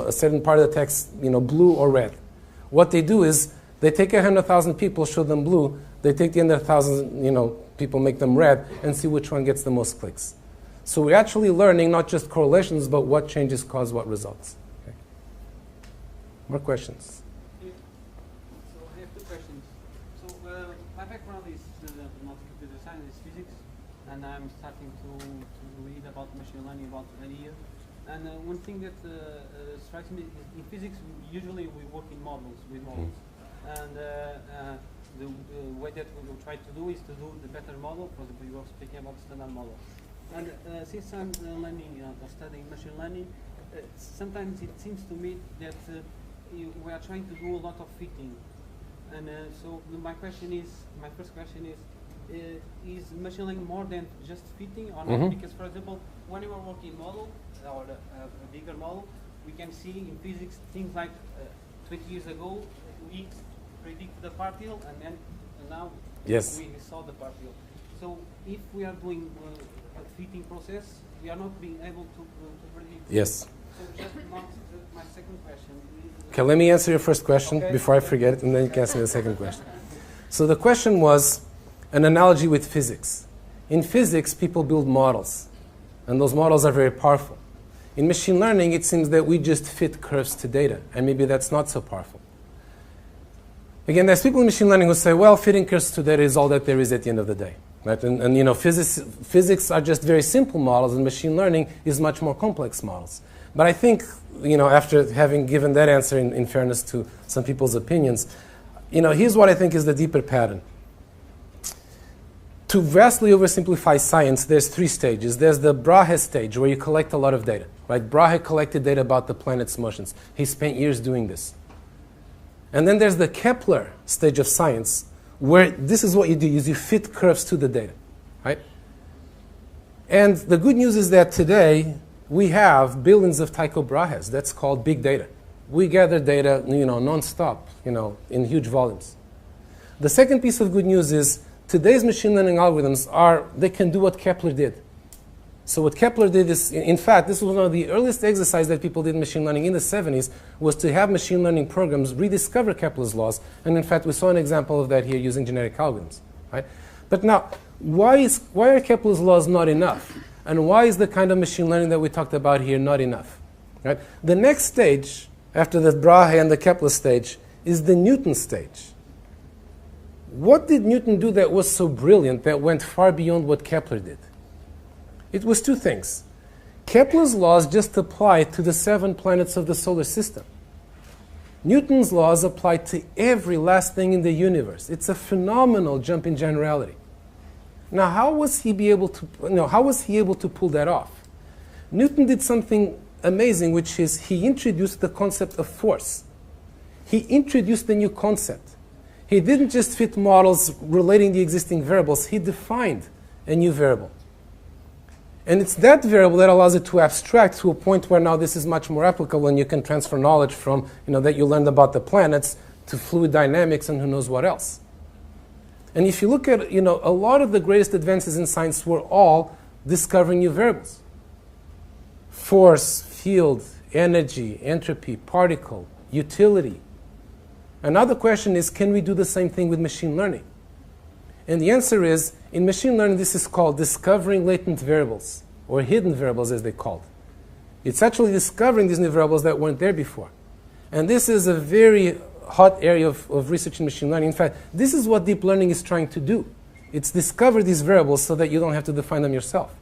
a certain part of the text blue or red. What they do is they take 100,000 people, show them blue. They take the other 1,000 people, make them red, and see which one gets the most clicks. So we're actually learning not just correlations, but what changes cause what results. Okay. More questions? So I have two questions. So my background is not computer science, it's physics, and I'm starting to read about machine learning about a year. And one thing that strikes me is in physics, usually we work in models, with models. And the way that we will try to do is to do the better model. For example, you were speaking about standard model. And since I'm learning or studying machine learning, sometimes it seems to me that we are trying to do a lot of fitting. And so my first question is machine learning more than just fitting or not? Because, for example, when you are working model or a bigger model, we can see in physics things like 20 years ago, we predict the particle, and then now we saw the particle. So if we are doing a fitting process, we are not being able to predict. Yes. So just not my second question. Okay, let me answer your first question before I forget it, and then you can answer the second question. So the question was an analogy with physics. In physics, people build models, and those models are very powerful. In machine learning, it seems that we just fit curves to data, and maybe that's not so powerful. Again, there's people in machine learning who say, well, fitting curves to data is all that there is at the end of the day. Right? And physics are just very simple models, and machine learning is much more complex models. But I think, after having given that answer in fairness to some people's opinions, here's what I think is the deeper pattern. To vastly oversimplify science, there's three stages. There's the Brahe stage, where you collect a lot of data. Right? Brahe collected data about the planet's motions. He spent years doing this. And then there's the Kepler stage of science, where this is what you do, is you fit curves to the data, right? And the good news is that today we have billions of Tycho Brahes. That's called big data. We gather data, non-stop, in huge volumes. The second piece of good news is today's machine learning algorithms they can do what Kepler did. So what Kepler did is, in fact, this was one of the earliest exercises that people did in machine learning in the 70s, was to have machine learning programs rediscover Kepler's laws. And in fact, we saw an example of that here using genetic algorithms. Right? But now, why are Kepler's laws not enough? And why is the kind of machine learning that we talked about here not enough? Right? The next stage, after the Brahe and the Kepler stage, is the Newton stage. What did Newton do that was so brilliant that went far beyond what Kepler did? It was two things. Kepler's laws just apply to the 7 planets of the solar system. Newton's laws apply to every last thing in the universe. It's a phenomenal jump in generality. Now, how was he able to pull that off? Newton did something amazing, which is he introduced the concept of force. He introduced a new concept. He didn't just fit models relating the existing variables. He defined a new variable. And it's that variable that allows it to abstract to a point where now this is much more applicable, and you can transfer knowledge from, that you learned about the planets to fluid dynamics and who knows what else. And if you look at, a lot of the greatest advances in science were all discovering new variables. Force, field, energy, entropy, particle, utility. Another question is, can we do the same thing with machine learning? And the answer is, in machine learning, this is called discovering latent variables, or hidden variables as they called. It's actually discovering these new variables that weren't there before. And this is a very hot area of research in machine learning. In fact, this is what deep learning is trying to do. It's discover these variables so that you don't have to define them yourself.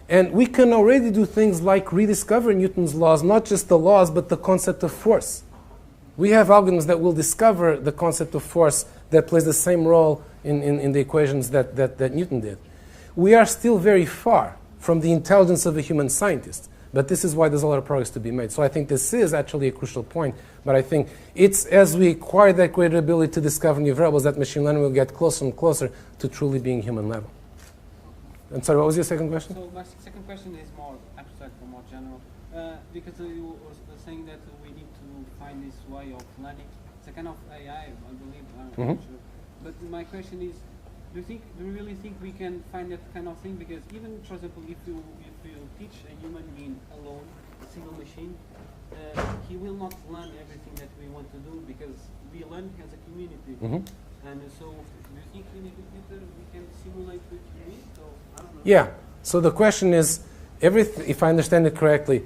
And we can already do things like rediscover Newton's laws, not just the laws, but the concept of force. We have algorithms that will discover the concept of force that plays the same role in the equations that Newton did. We are still very far from the intelligence of a human scientist, but this is why there's a lot of progress to be made. So I think this is actually a crucial point, but I think it's as we acquire that greater ability to discover new variables that machine learning will get closer and closer to truly being human level. And sorry, what was your second question? So my second question is more abstract or more general, because you were saying that we need to find this way of learning. It's a kind of AI, I believe. I'm not sure. But my question is, do you really think we can find that kind of thing? Because even, for example, if you teach a human being alone, a single machine, he will not learn everything that we want to do because we learn as a community. And so, do you think in a computer we can simulate the community? So, I don't know. Yeah. So the question is, if I understand it correctly,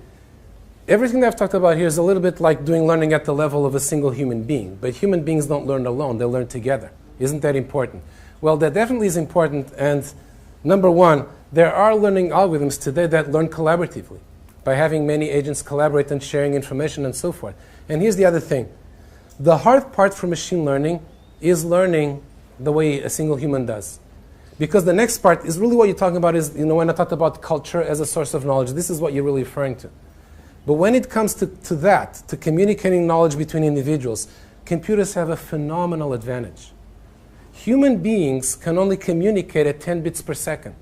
everything that I've talked about here is a little bit like doing learning at the level of a single human being. But human beings don't learn alone. They learn together. Isn't that important? Well, that definitely is important. And number one, there are learning algorithms today that learn collaboratively by having many agents collaborate and sharing information and so forth. And here's the other thing. The hard part for machine learning is learning the way a single human does. Because the next part is really what you're talking about is, when I talked about culture as a source of knowledge, this is what you're really referring to. But when it comes to that, to communicating knowledge between individuals, computers have a phenomenal advantage. Human beings can only communicate at 10 bits per second.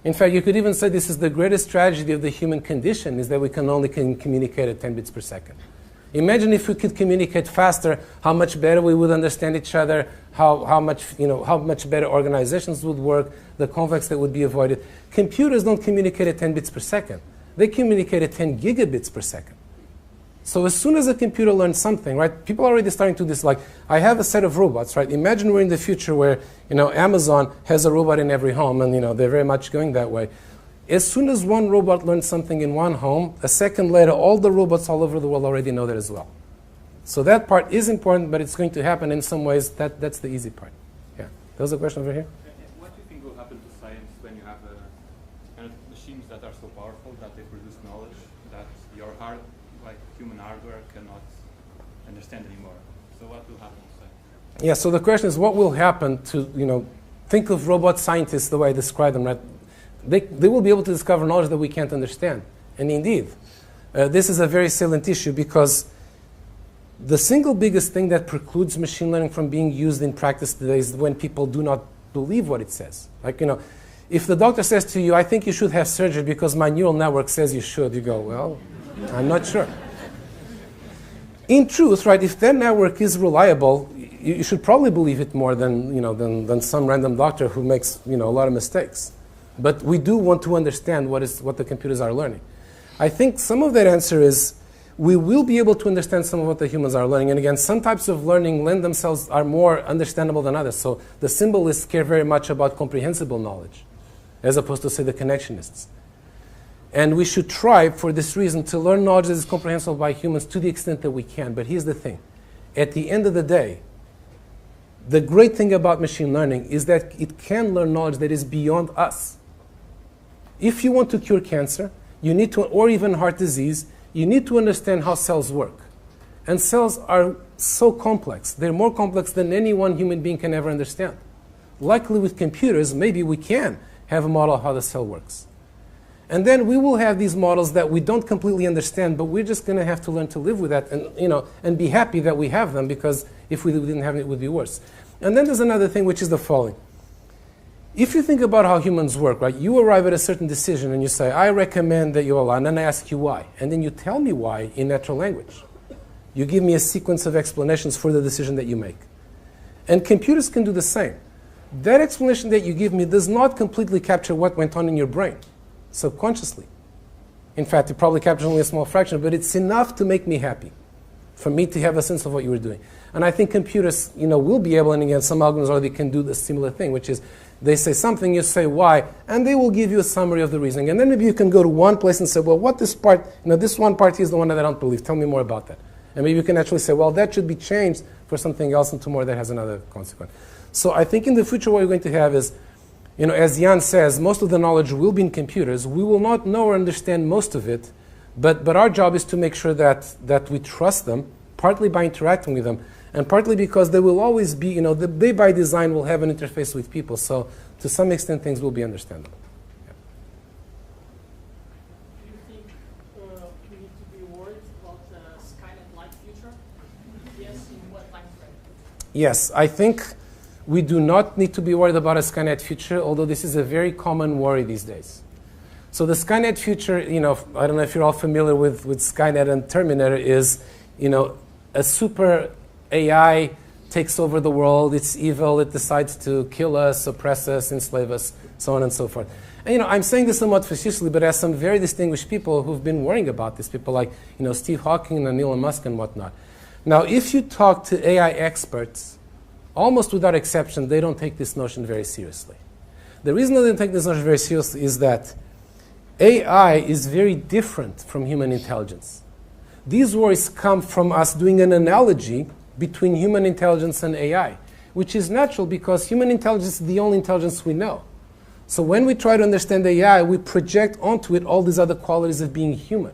In fact, you could even say this is the greatest tragedy of the human condition, is that we can only communicate at 10 bits per second. Imagine if we could communicate faster, how much better we would understand each other, how much better organizations would work, the conflicts that would be avoided. Computers don't communicate at 10 bits per second. They communicate at 10 gigabits per second. So as soon as a computer learns something, right, people are already starting to do this, like, I have a set of robots, right? Imagine we're in the future where, Amazon has a robot in every home, and, they're very much going that way. As soon as one robot learns something in one home, a second later, all the robots all over the world already know that as well. So that part is important, but it's going to happen in some ways. That's the easy part. Yeah. There was a question over here? What do you think will happen to science when you have kind of machines that are so powerful that they produce knowledge that your human hardware cannot understand anymore? So what will happen to science? Yeah, so the question is, what will happen to, think of robot scientists the way I describe them, right? They will be able to discover knowledge that we can't understand. And indeed, this is a very salient issue because the single biggest thing that precludes machine learning from being used in practice today is when people do not believe what it says. Like, if the doctor says to you, I think you should have surgery because my neural network says you should, you go, well, I'm not sure. In truth, right, if that network is reliable, you should probably believe it more than some random doctor who makes, a lot of mistakes. But we do want to understand what the computers are learning. I think some of that answer is we will be able to understand some of what the humans are learning. And again, some types of learning are more understandable than others. So the symbolists care very much about comprehensible knowledge, as opposed to, say, the connectionists. And we should try, for this reason, to learn knowledge that is comprehensible by humans to the extent that we can. But here's the thing. At the end of the day, the great thing about machine learning is that it can learn knowledge that is beyond us. If you want to cure cancer, or even heart disease, you need to understand how cells work. And cells are so complex. They're more complex than any one human being can ever understand. Luckily, with computers, maybe we can have a model of how the cell works. And then we will have these models that we don't completely understand, but we're just going to have to learn to live with that and be happy that we have them, because if we didn't have it, it would be worse. And then there's another thing, which is the following. If you think about how humans work, right, you arrive at a certain decision and you say, I recommend that you allow, and then I ask you why. And then you tell me why in natural language. You give me a sequence of explanations for the decision that you make. And computers can do the same. That explanation that you give me does not completely capture what went on in your brain subconsciously. In fact, it probably captures only a small fraction, but it's enough to make me happy, for me to have a sense of what you were doing. And I think computers, will be able, and again, some algorithms already can do the similar thing, which is they say something, you say why, and they will give you a summary of the reasoning. And then maybe you can go to one place and say, well, this part, this one part is the one that I don't believe. Tell me more about that. And maybe you can actually say, well, that should be changed for something else, and tomorrow that has another consequence. So I think in the future what you're going to have is, as Jan says, most of the knowledge will be in computers. We will not know or understand most of it, but our job is to make sure that we trust them, partly by interacting with them, and partly because they will always be, they by design will have an interface with people. So to some extent, things will be understandable. Yeah. Do you think we need to be worried about the Skynet-like future? Yes, in what time frame? Yes, I think we do not need to be worried about a Skynet future, although this is a very common worry these days. So the Skynet future, I don't know if you're all familiar with Skynet and Terminator, is, a super AI takes over the world, it's evil, it decides to kill us, oppress us, enslave us, so on and so forth. And, I'm saying this somewhat facetiously, but as some very distinguished people who've been worrying about this, people like, Steve Hawking and Elon Musk and whatnot. Now, if you talk to AI experts, almost without exception, they don't take this notion very seriously. The reason they don't take this notion very seriously is that AI is very different from human intelligence. These worries come from us doing an analogy between human intelligence and AI, which is natural because human intelligence is the only intelligence we know. So when we try to understand AI, we project onto it all these other qualities of being human.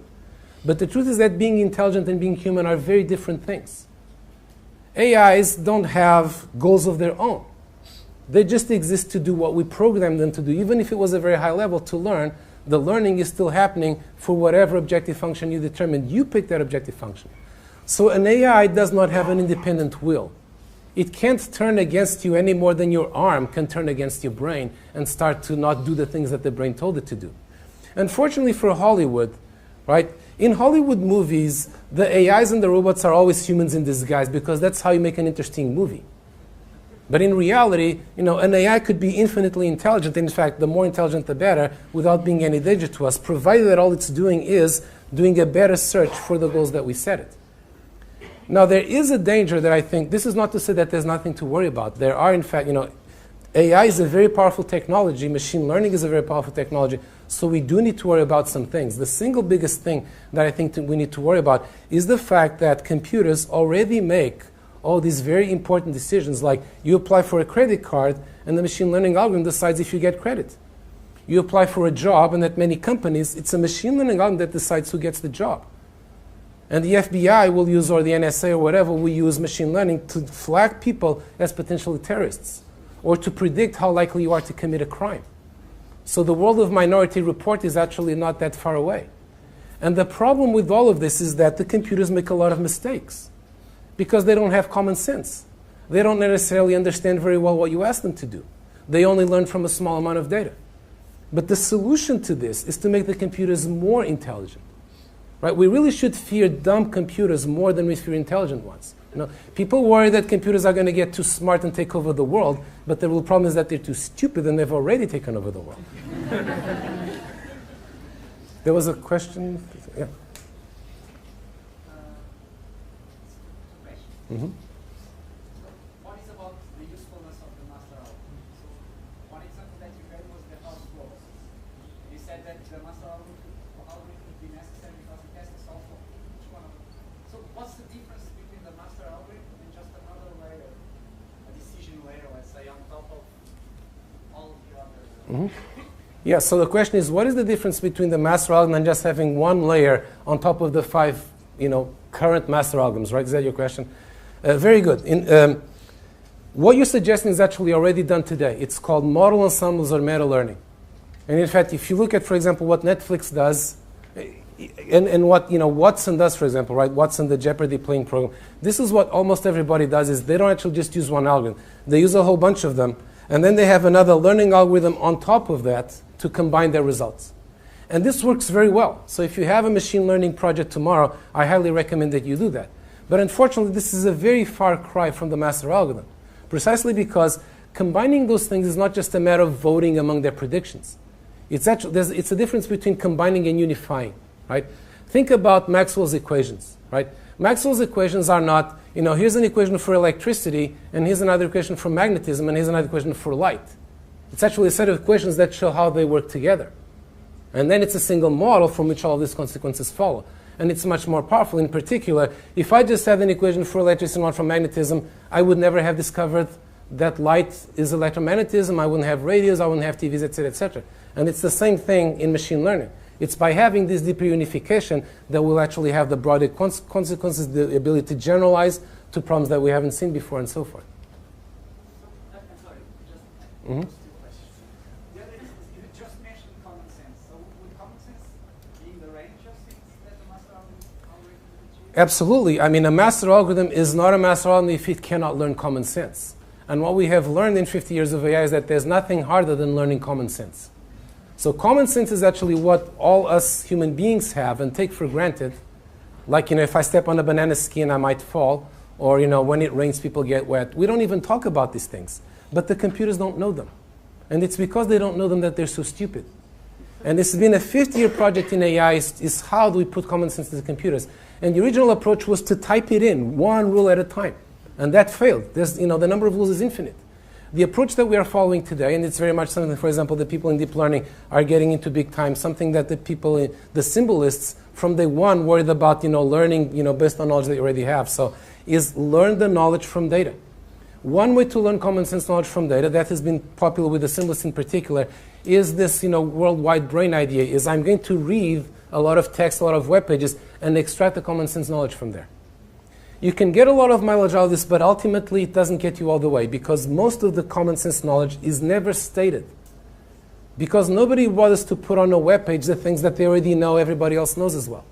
But the truth is that being intelligent and being human are very different things. AIs don't have goals of their own. They just exist to do what we program them to do. Even if it was a very high level to learn, the learning is still happening for whatever objective function you determine. You pick that objective function. So an AI does not have an independent will. It can't turn against you any more than your arm can turn against your brain and start to not do the things that the brain told it to do. Unfortunately for Hollywood, right? In Hollywood movies, the AIs and the robots are always humans in disguise because that's how you make an interesting movie. But in reality, an AI could be infinitely intelligent. In fact, the more intelligent, the better, without being any danger to us, provided that all it's doing is doing a better search for the goals that we set it. Now, there is a danger that I think, this is not to say that there's nothing to worry about. There are, in fact, AI is a very powerful technology. Machine learning is a very powerful technology. So we do need to worry about some things. The single biggest thing that I think we need to worry about is the fact that computers already make all these very important decisions, like you apply for a credit card and the machine learning algorithm decides if you get credit. You apply for a job, and at many companies, it's a machine learning algorithm that decides who gets the job. And the FBI will use, or the NSA or whatever, will use machine learning to flag people as potentially terrorists or to predict how likely you are to commit a crime. So the world of Minority Report is actually not that far away. And the problem with all of this is that the computers make a lot of mistakes because they don't have common sense. They don't necessarily understand very well what you ask them to do. They only learn from a small amount of data. But the solution to this is to make the computers more intelligent. Right? We really should fear dumb computers more than we fear intelligent ones. People worry that computers are going to get too smart and take over the world, but the real problem is that they're too stupid and they've already taken over the world. There was a question? Yeah. Mm-hmm. One is about the usefulness of the master algorithm. So one example that you gave was the house rules. You said that the master algorithm would be necessary because it has to solve for each one of them. So what's the difference between the master algorithm and just another layer, a decision layer, let's say, on top of all the others? Mm-hmm. Yeah, so the question is, what is the difference between the master algorithm and just having one layer on top of the 5, current master algorithms, right? Is that your question? Very good. What you're suggesting is actually already done today. It's called model ensembles or meta learning. And in fact, if you look at, for example, what Netflix does, and what Watson does, for example, right? Watson, the Jeopardy playing program. This is what almost everybody does, is they don't actually just use one algorithm. They use a whole bunch of them, and then they have another learning algorithm on top of that to combine their results. And this works very well. So if you have a machine learning project tomorrow, I highly recommend that you do that. But unfortunately, this is a very far cry from the master algorithm, precisely because combining those things is not just a matter of voting among their predictions. It's a difference between combining and unifying, right? Think about Maxwell's equations, right? Maxwell's equations are not, here's an equation for electricity, and here's another equation for magnetism, and here's another equation for light. It's actually a set of equations that show how they work together. And then it's a single model from which all of these consequences follow. And it's much more powerful. In particular, if I just had an equation for electricity and one for magnetism, I would never have discovered that light is electromagnetism, I wouldn't have radios, I wouldn't have TVs, etc., etc. And it's the same thing in machine learning. It's by having this deeper unification that we'll actually have the broader consequences, the ability to generalize to problems that we haven't seen before, and so forth. I'm sorry, just Mm-hmm. two questions. The other is, you just mentioned common sense. So would common sense be in the range of things that the master algorithm would achieve? Absolutely. I mean, a master algorithm is not a master algorithm if it cannot learn common sense. And what we have learned in 50 years of AI is that there's nothing harder than learning common sense. So common sense is actually what all us human beings have and take for granted. Like, if I step on a banana skin, I might fall. Or, when it rains, people get wet. We don't even talk about these things. But the computers don't know them. And it's because they don't know them that they're so stupid. And this has been a 50-year project in AI, is how do we put common sense to the computers. And the original approach was to type it in, one rule at a time. And that failed. The number of rules is infinite. The approach that we are following today, and it's very much something, for example, the people in deep learning are getting into big time, something that the people, the symbolists, from day one worried about, learning, based on knowledge that you already have. So, is learn the knowledge from data. One way to learn common sense knowledge from data, that has been popular with the symbolists in particular, is this, worldwide brain idea, is I'm going to read a lot of text, a lot of web pages, and extract the common sense knowledge from there. You can get a lot of mileage out of this, but ultimately it doesn't get you all the way, because most of the common sense knowledge is never stated. Because nobody bothers to put on a web page the things that they already know everybody else knows as well.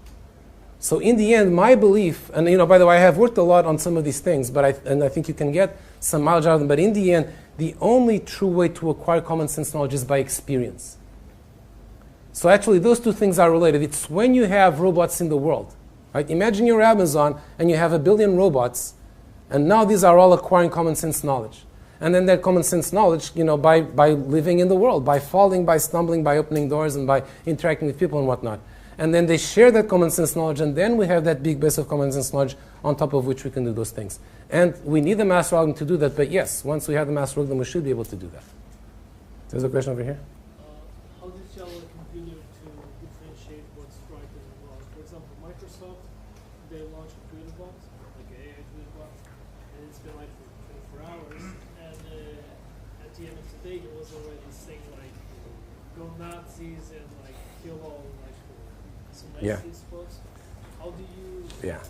So in the end, my belief, and by the way, I have worked a lot on some of these things, but I think you can get some mileage out of them, but in the end, the only true way to acquire common sense knowledge is by experience. So actually, those two things are related. It's when you have robots in the world. Right? Imagine you're Amazon and you have 1 billion robots, and now these are all acquiring common sense knowledge. And then that common sense knowledge, by living in the world, by falling, by stumbling, by opening doors, and by interacting with people and whatnot. And then they share that common sense knowledge, and then we have that big base of common sense knowledge on top of which we can do those things. And we need the master algorithm to do that, but yes, once we have the master algorithm, we should be able to do that. There's a question over here. How do you tell a computer to differentiate what's right and wrong? For example, Microsoft, they launched a Twitter bot, like an AI Twitter bot, and it's been like for 24 hours. And at the end of the day, it was already saying like, go Nazis and like kill all like some Nazis spots. How do you? Yeah.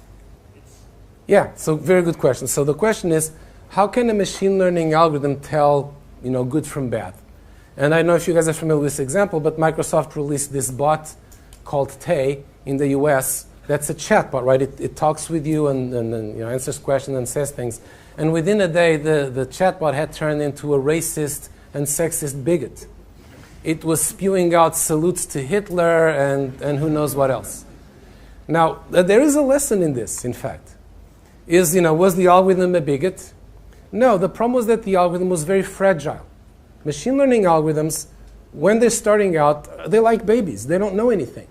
Yeah. So very good question. So the question is, how can a machine learning algorithm tell good from bad? And I don't know if you guys are familiar with this example, but Microsoft released this bot called Tay in the US. That's a chat bot, right? It talks with you and answers questions and says things. And within a day, the chat bot had turned into a racist and sexist bigot. It was spewing out salutes to Hitler and who knows what else. Now, there is a lesson in this, in fact. Was the algorithm a bigot? No, the problem was that the algorithm was very fragile. Machine learning algorithms, when they're starting out, they're like babies. They don't know anything.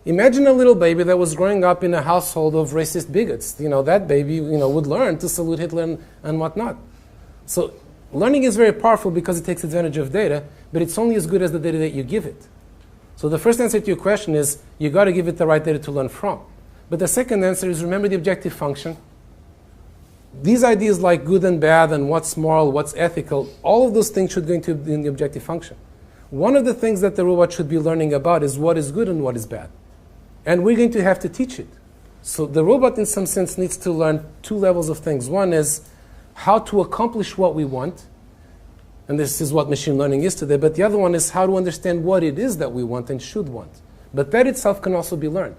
Imagine a little baby that was growing up in a household of racist bigots. That baby, would learn to salute Hitler and whatnot. So learning is very powerful because it takes advantage of data, but it's only as good as the data that you give it. So the first answer to your question is, you got to give it the right data to learn from. But the second answer is, remember the objective function. These ideas like good and bad and what's moral, what's ethical, all of those things should go into the objective function. One of the things that the robot should be learning about is what is good and what is bad. And we're going to have to teach it. So the robot, in some sense, needs to learn two levels of things. One is how to accomplish what we want. And this is what machine learning is today. But the other one is how to understand what it is that we want and should want. But that itself can also be learned.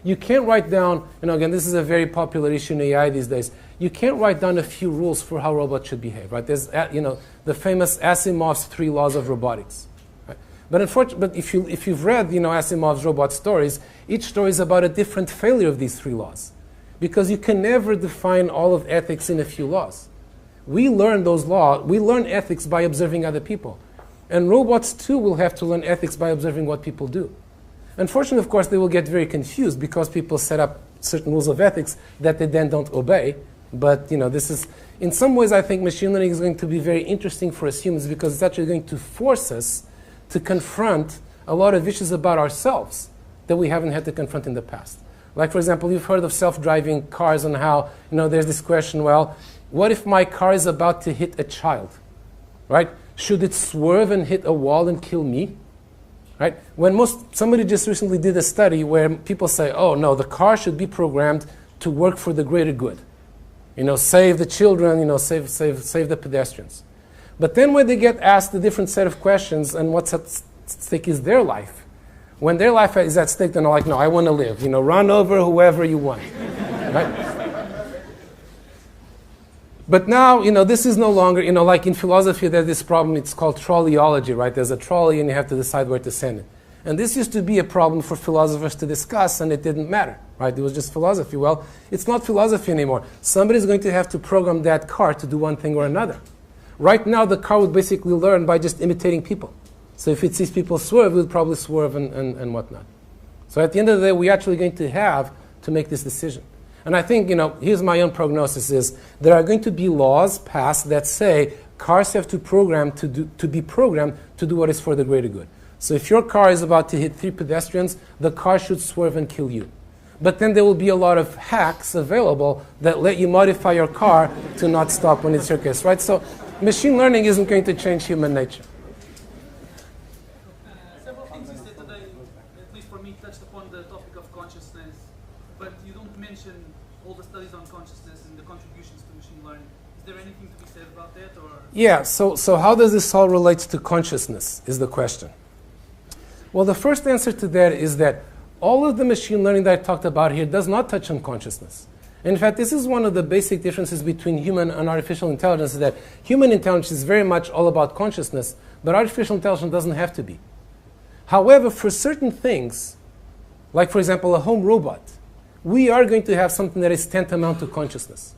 You can't write down, again, this is a very popular issue in AI these days. You can't write down a few rules for how robots should behave, right? There's, the famous Asimov's 3 laws of robotics. Right? But if you've read, Asimov's robot stories, each story is about a different failure of these 3 laws, because you can never define all of ethics in a few laws. We learn those laws. We learn ethics by observing other people, and robots too will have to learn ethics by observing what people do. Unfortunately, of course, they will get very confused because people set up certain rules of ethics that they then don't obey. But this is, in some ways, I think machine learning is going to be very interesting for us humans because it's actually going to force us to confront a lot of issues about ourselves that we haven't had to confront in the past. Like, for example, you've heard of self-driving cars and how, there's this question, well, what if my car is about to hit a child, right? Should it swerve and hit a wall and kill me, right? Somebody just recently did a study where people say, oh no, the car should be programmed to work for the greater good. Save the children, save the pedestrians. But then when they get asked a different set of questions and what's at stake is their life, when their life is at stake, then they're like, no, I want to live. Run over whoever you want, right? But now, this is no longer, like in philosophy, there's this problem, it's called Trolley Ology, right? There's a trolley and you have to decide where to send it. And this used to be a problem for philosophers to discuss, and it didn't matter, right? It was just philosophy. Well, it's not philosophy anymore. Somebody's going to have to program that car to do one thing or another. Right now, the car would basically learn by just imitating people. So if it sees people swerve, it would probably swerve and whatnot. So at the end of the day, we're actually going to have to make this decision. And I think, here's my own prognosis is there are going to be laws passed that say cars have to be programmed to do what is for the greater good. So if your car is about to hit 3 pedestrians, the car should swerve and kill you. But then there will be a lot of hacks available that let you modify your car to not stop when it's your case, right? So machine learning isn't going to change human nature. Several things you said today, at least for me, touched upon the topic of consciousness, but you don't mention all the studies on consciousness and the contributions to machine learning. Is there anything to be said about that? Or? Yeah, so how does this all relate to consciousness is the question. Well, the first answer to that is that all of the machine learning that I talked about here does not touch on consciousness. In fact, this is one of the basic differences between human and artificial intelligence, is that human intelligence is very much all about consciousness, but artificial intelligence doesn't have to be. However, for certain things, like for example a home robot, we are going to have something that is tantamount to consciousness.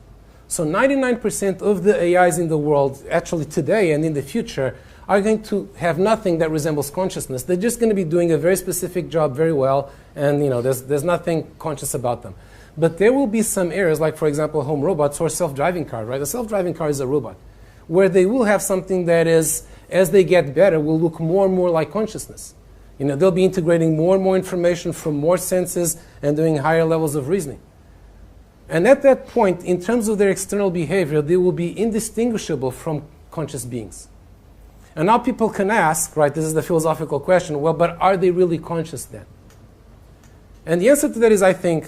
So 99% of the AIs in the world, actually today and in the future, are going to have nothing that resembles consciousness. They're just going to be doing a very specific job very well, and there's nothing conscious about them. But there will be some areas, like for example home robots or self-driving car, right? A self-driving car is a robot, where they will have something that is, as they get better, will look more and more like consciousness. They'll be integrating more and more information from more senses and doing higher levels of reasoning. And at that point, in terms of their external behavior, they will be indistinguishable from conscious beings. And now people can ask, right, this is the philosophical question, well, but are they really conscious then? And the answer to that is, I think,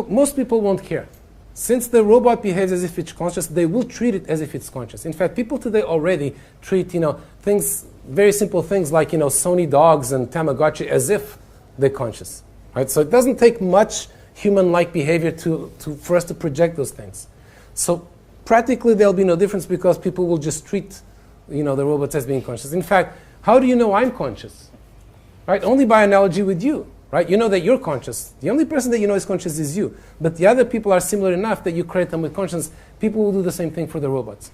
most people won't care. Since the robot behaves as if it's conscious, they will treat it as if it's conscious. In fact, people today already treat, things, very simple things like, Sony dogs and Tamagotchi as if they're conscious, right? So it doesn't take much human-like behavior for us to project those things. So practically there'll be no difference because people will just treat, the robots as being conscious. In fact, how do you know I'm conscious? Right? Only by analogy with you, right? You know that you're conscious. The only person that you know is conscious is you. But the other people are similar enough that you create them with consciousness. People will do the same thing for the robots.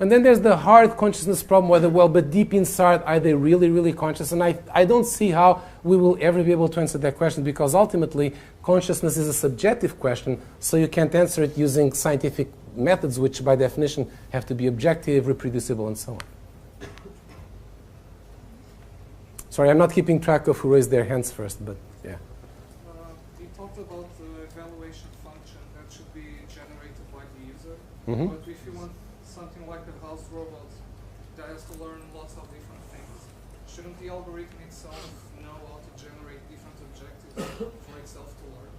And then there's the hard consciousness problem, whether, but deep inside, are they really, really conscious? And I don't see how we will ever be able to answer that question, because ultimately, consciousness is a subjective question, so you can't answer it using scientific methods, which by definition have to be objective, reproducible, and so on. Sorry, I'm not keeping track of who raised their hands first, but yeah. We talked about the evaluation function that should be generated by the user. Mm-hmm. But if you want something like a house robot that has to learn lots of different things, shouldn't the algorithm itself know how to generate different objectives for itself to learn?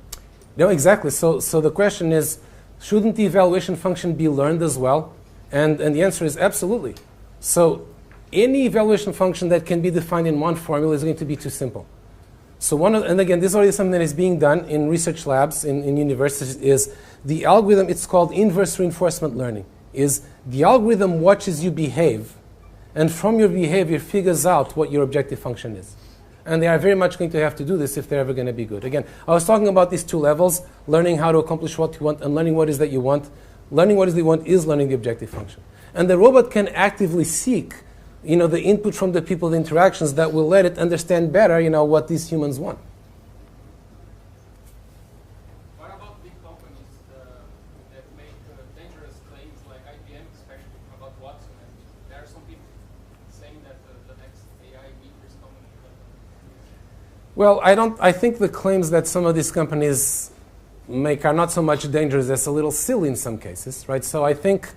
No, exactly. So the question is, shouldn't the evaluation function be learned as well? And the answer is absolutely. So any evaluation function that can be defined in one formula is going to be too simple. So and again, this is already something that is being done in research labs in universities, is the algorithm, it's called inverse reinforcement learning, is the algorithm watches you behave, and from your behavior figures out what your objective function is. And they are very much going to have to do this if they're ever going to be good. Again, I was talking about these two levels, learning how to accomplish what you want and learning what is that you want. Learning what is that you want is learning the objective function. And the robot can actively seek the input from the people, the interactions that will let it understand better, what these humans want. What about big companies that make dangerous claims, like IBM, especially about Watson? And there are some people saying that the next AI meter is coming. Well, I think the claims that some of these companies make are not so much dangerous as a little silly in some cases, right? So I think,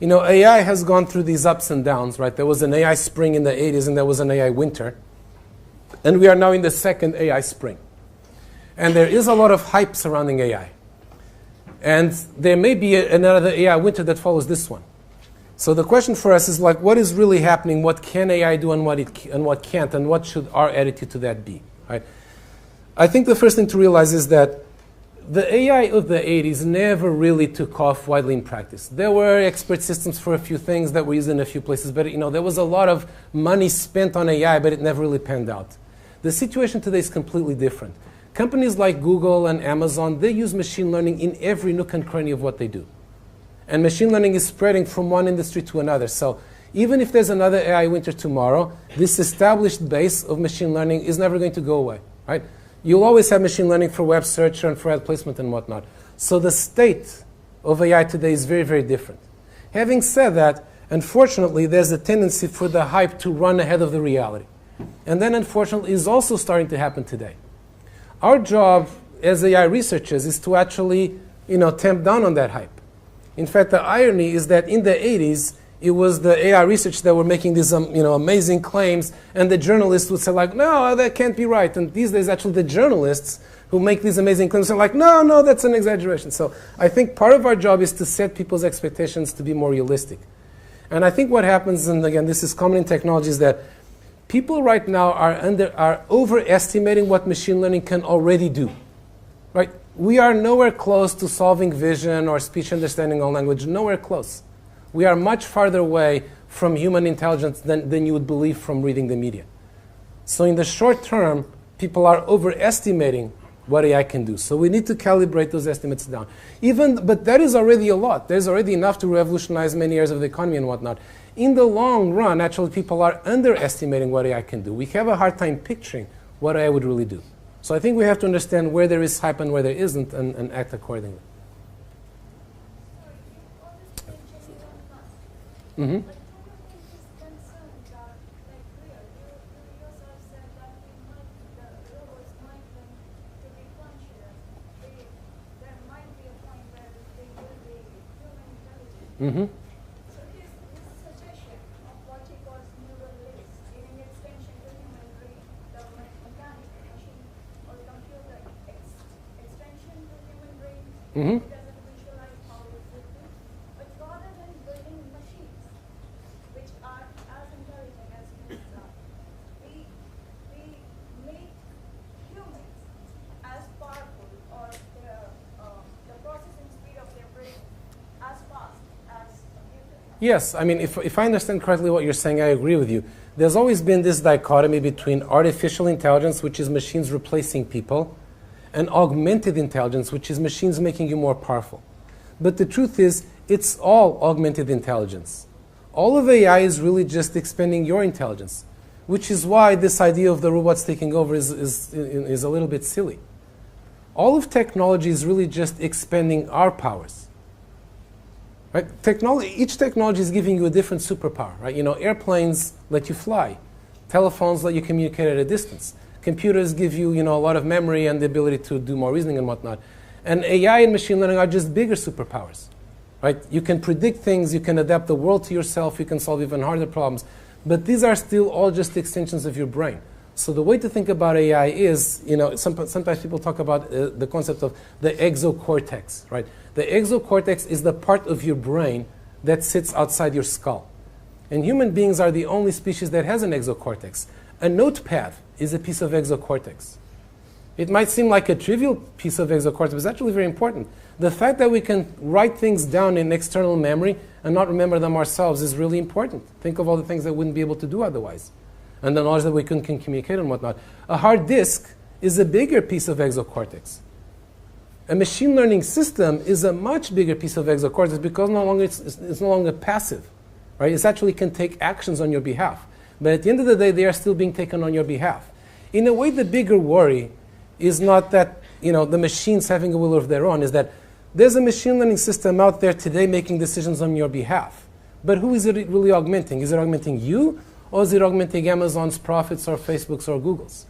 AI has gone through these ups and downs, right? There was an AI spring in the 80s and there was an AI winter. And we are now in the second AI spring. And there is a lot of hype surrounding AI. And there may be another AI winter that follows this one. So the question for us is like, what is really happening? What can AI do and what can't? And what should our attitude to that be, right? I think the first thing to realize is that the AI of the 80s never really took off widely in practice. There were expert systems for a few things that were used in a few places, but there was a lot of money spent on AI, but it never really panned out. The situation today is completely different. Companies like Google and Amazon, they use machine learning in every nook and cranny of what they do. And machine learning is spreading from one industry to another. So even if there's another AI winter tomorrow, this established base of machine learning is never going to go away, right? You'll always have machine learning for web search and for ad placement and whatnot. So the state of AI today is very, very different. Having said that, unfortunately, there's a tendency for the hype to run ahead of the reality. And then, unfortunately, is also starting to happen today. Our job as AI researchers is to actually, tamp down on that hype. In fact, the irony is that in the 80s, it was the AI research that were making these amazing claims, and the journalists would say like, no, that can't be right. And these days, actually, the journalists who make these amazing claims are like, no, that's an exaggeration. So I think part of our job is to set people's expectations to be more realistic. And I think what happens, and again, this is common in technology, is that people right now are overestimating what machine learning can already do, right? We are nowhere close to solving vision or speech understanding or language, nowhere close. We are much farther away from human intelligence than you would believe from reading the media. So in the short term, people are overestimating what AI can do. So we need to calibrate those estimates down. But that is already a lot. There's already enough to revolutionize many areas of the economy and whatnot. In the long run, actually, people are underestimating what AI can do. We have a hard time picturing what AI would really do. So I think we have to understand where there is hype and where there isn't and act accordingly. Mm-hmm. Mm-hmm. So his suggestion of what he calls neural links, giving extension to human brain, the mechanical machine or computer extension to human brain, Mm-hmm. it doesn't visualize how it would be. But rather than building machines which are as intelligent as humans are, we make humans as powerful or the processing speed of their brain as fast as computers. Yes, I mean, if I understand correctly what you're saying, I agree with you. There's always been this dichotomy between artificial intelligence, which is machines replacing people, and augmented intelligence, which is machines making you more powerful. But the truth is, it's all augmented intelligence. All of AI is really just expanding your intelligence, which is why this idea of the robots taking over is a little bit silly. All of technology is really just expanding our powers. Right? Each technology is giving you a different superpower. Right? Airplanes let you fly. Telephones let you communicate at a distance. Computers give you, a lot of memory and the ability to do more reasoning and whatnot. And AI and machine learning are just bigger superpowers. Right? You can predict things, you can adapt the world to yourself, you can solve even harder problems. But these are still all just extensions of your brain. So the way to think about AI is, sometimes people talk about the concept of the Exo Cortex. Right? The Exo Cortex is the part of your brain that sits outside your skull. And human beings are the only species that has an exocortex. A notepad is a piece of exocortex. It might seem like a trivial piece of exocortex, but it's actually very important. The fact that we can write things down in external memory and not remember them ourselves is really important. Think of all the things that we wouldn't be able to do otherwise. And the knowledge that we can communicate and whatnot. A hard disk is a bigger piece of exocortex. A machine learning system is a much bigger piece of exocortex because it's no longer passive. Right? It actually can take actions on your behalf. But at the end of the day, they are still being taken on your behalf. In a way, the bigger worry is not that the machines having a will of their own, is that there's a machine learning system out there today making decisions on your behalf. But who is it really augmenting? Is it augmenting you, or is it augmenting Amazon's profits or Facebook's or Google's?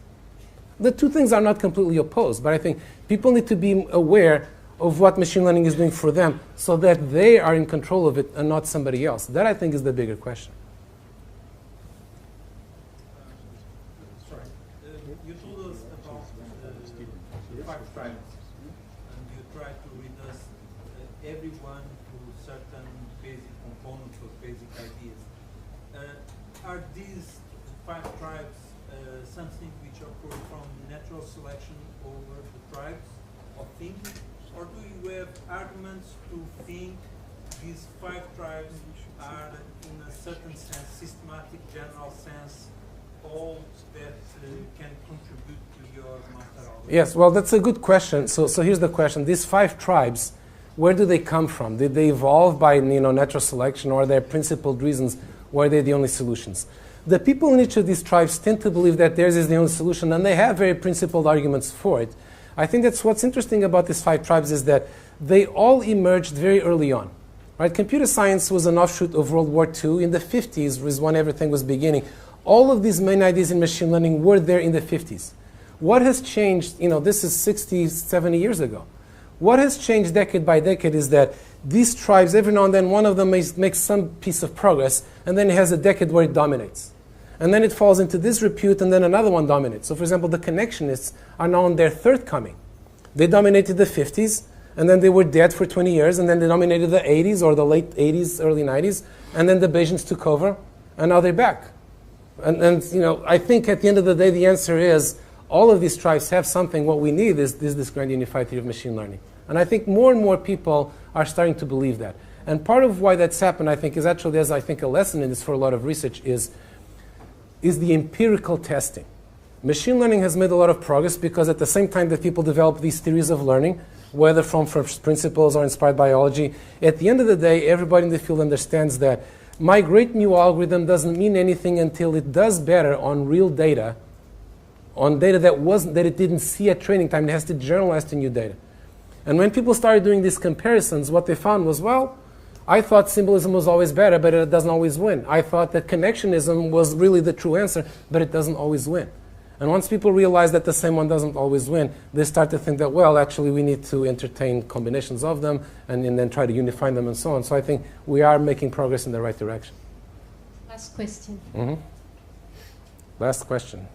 the two things are not completely opposed, but I think people need to be aware of what machine learning is doing for them so that they are in control of it and not somebody else. That, I think, is the bigger question. Sorry. You told us about the 5 tribes, and you tried to read us everyone to certain basic components or basic ideas. Are these 5 tribes something which occur from natural selection over the tribes of thinking? Or do you have arguments to think these 5 tribes are, in a certain sense, systematic, general sense, all that can contribute to your master algorithm? Yes, well, that's a good question. So here's the question. These 5 tribes, where do they come from? Did they evolve by natural selection, or are there principled reasons why they're the only solutions? The people in each of these tribes tend to believe that theirs is the only solution, and they have very principled arguments for it. I think that's what's interesting about these 5 tribes is that they all emerged very early on. Right? Computer science was an offshoot of World War II. In the 50s was when everything was beginning. All of these main ideas in machine learning were there in the 50s. What has changed, this is 60, 70 years ago. What has changed decade by decade is that these tribes, every now and then, one of them makes some piece of progress, and then it has a decade where it dominates. And then it falls into disrepute, and then another one dominates. So, for example, the connectionists are now on their 3rd coming. They dominated the 50s, and then they were dead for 20 years, and then they dominated the 80s or the late 80s, early 90s, and then the Bayesians took over, and now they're back. And I think at the end of the day, the answer is all of these tribes have something. What we need is this grand unified theory of machine learning. And I think more and more people are starting to believe that. And part of why that's happened, I think, is actually, there's, I think, a lesson in this for a lot of research is the empirical testing. Machine learning has made a lot of progress because at the same time that people develop these theories of learning, whether from first principles or inspired biology, at the end of the day, everybody in the field understands that my great new algorithm doesn't mean anything until it does better on real data, on data that it didn't see at training time. It has to generalize to new data. And when people started doing these comparisons, what they found was, well, I thought symbolism was always better, but it doesn't always win. I thought that connectionism was really the true answer, but it doesn't always win. And once people realize that the same one doesn't always win, they start to think that, well, actually, we need to entertain combinations of them and then try to unify them and so on. So I think we are making progress in the right direction. Last question. Last question.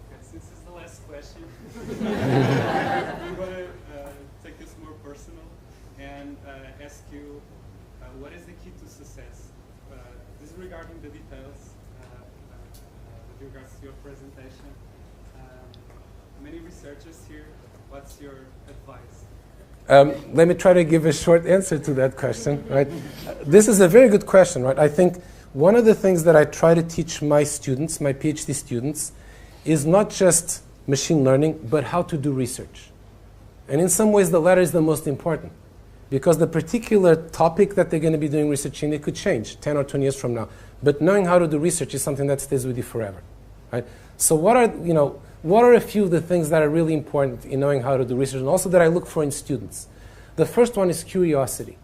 Okay, since this is the last question, I'm going to take this more personal and ask you, what is the key to success? This is regarding the details. With regards to your presentation, many researchers here, what's your advice? Let me try to give a short answer to that question. Right? This is a very good question. Right? I think one of the things that I try to teach my students, my PhD students, is not just machine learning, but how to do research. And in some ways, the latter is the most important. Because the particular topic that they're going to be doing research in, it could change 10 or 20 years from now. But knowing how to do research is something that stays with you forever. Right? So what are a few of the things that are really important in knowing how to do research, and also that I look for in students? The first one is curiosity.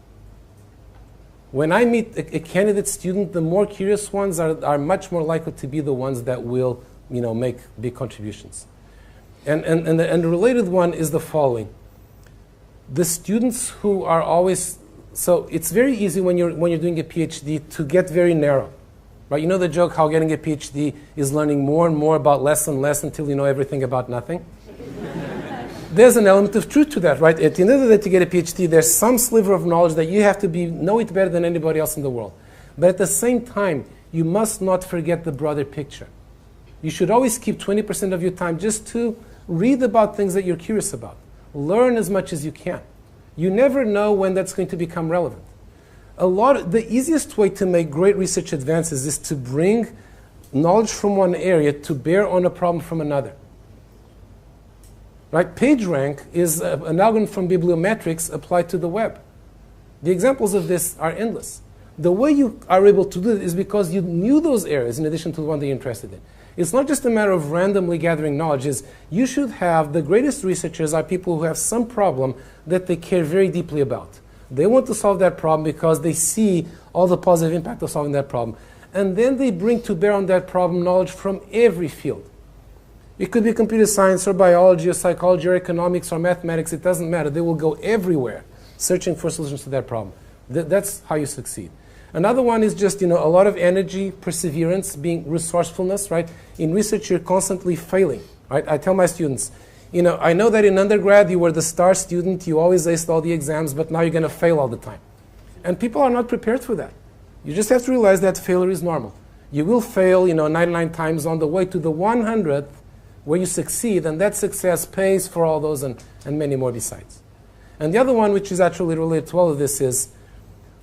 When I meet a candidate student, the more curious ones are much more likely to be the ones that will make big contributions. And the related one is the following. The students who are always, so it's very easy when you're doing a PhD to get very narrow. Right? You know the joke how getting a PhD is learning more and more about less and less until you know everything about nothing? There's an element of truth to that, right? At the end of the day, to get a PhD, there's some sliver of knowledge that you have to know it better than anybody else in the world. But at the same time, you must not forget the broader picture. You should always keep 20% of your time just to read about things that you're curious about. Learn as much as you can. You never know when that's going to become relevant. The easiest way to make great research advances is to bring knowledge from one area to bear on a problem from another. Right? PageRank is an algorithm from bibliometrics applied to the web. The examples of this are endless. The way you are able to do it is because you knew those areas in addition to the one that you're interested in. It's not just a matter of randomly gathering knowledge. You should have, the greatest researchers are people who have some problem that they care very deeply about. They want to solve that problem because they see all the positive impact of solving that problem. And then they bring to bear on that problem knowledge from every field. It could be computer science or biology or psychology or economics or mathematics. It doesn't matter. They will go everywhere searching for solutions to that problem. That's how you succeed. Another one is just, a lot of energy, perseverance, being resourcefulness, right? In research, you're constantly failing, right? I tell my students, I know that in undergrad you were the star student, you always aced all the exams, but now you're going to fail all the time. And people are not prepared for that. You just have to realize that failure is normal. You will fail, 99 times on the way to the 100th where you succeed, and that success pays for all those and many more besides. And the other one, which is actually related to all of this, is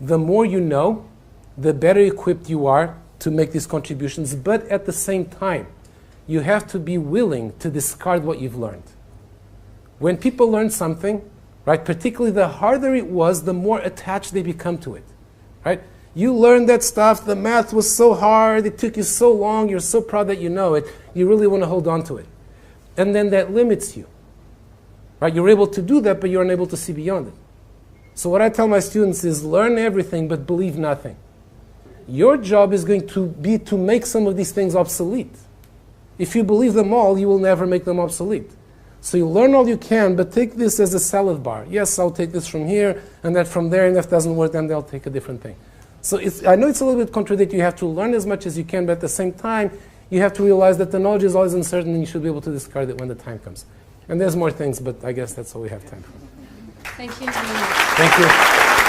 the more you know, the better equipped you are to make these contributions. But at the same time, you have to be willing to discard what you've learned. When people learn something, right, particularly the harder it was, the more attached they become to it, right? You learned that stuff, the math was so hard, it took you so long, you're so proud that you know it, you really want to hold on to it. And then that limits you, right? You're able to do that, but you're unable to see beyond it. So what I tell my students is learn everything, but believe nothing. Your job is going to be to make some of these things obsolete. If you believe them all, you will never make them obsolete. So you learn all you can, but take this as a salad bar. Yes, I'll take this from here, and that from there, and if it doesn't work, then they'll take a different thing. So I know it's a little bit contradictory. You have to learn as much as you can, but at the same time, you have to realize that the knowledge is always uncertain, and you should be able to discard it when the time comes. And there's more things, but I guess that's all we have time for. Thank you. Thank you.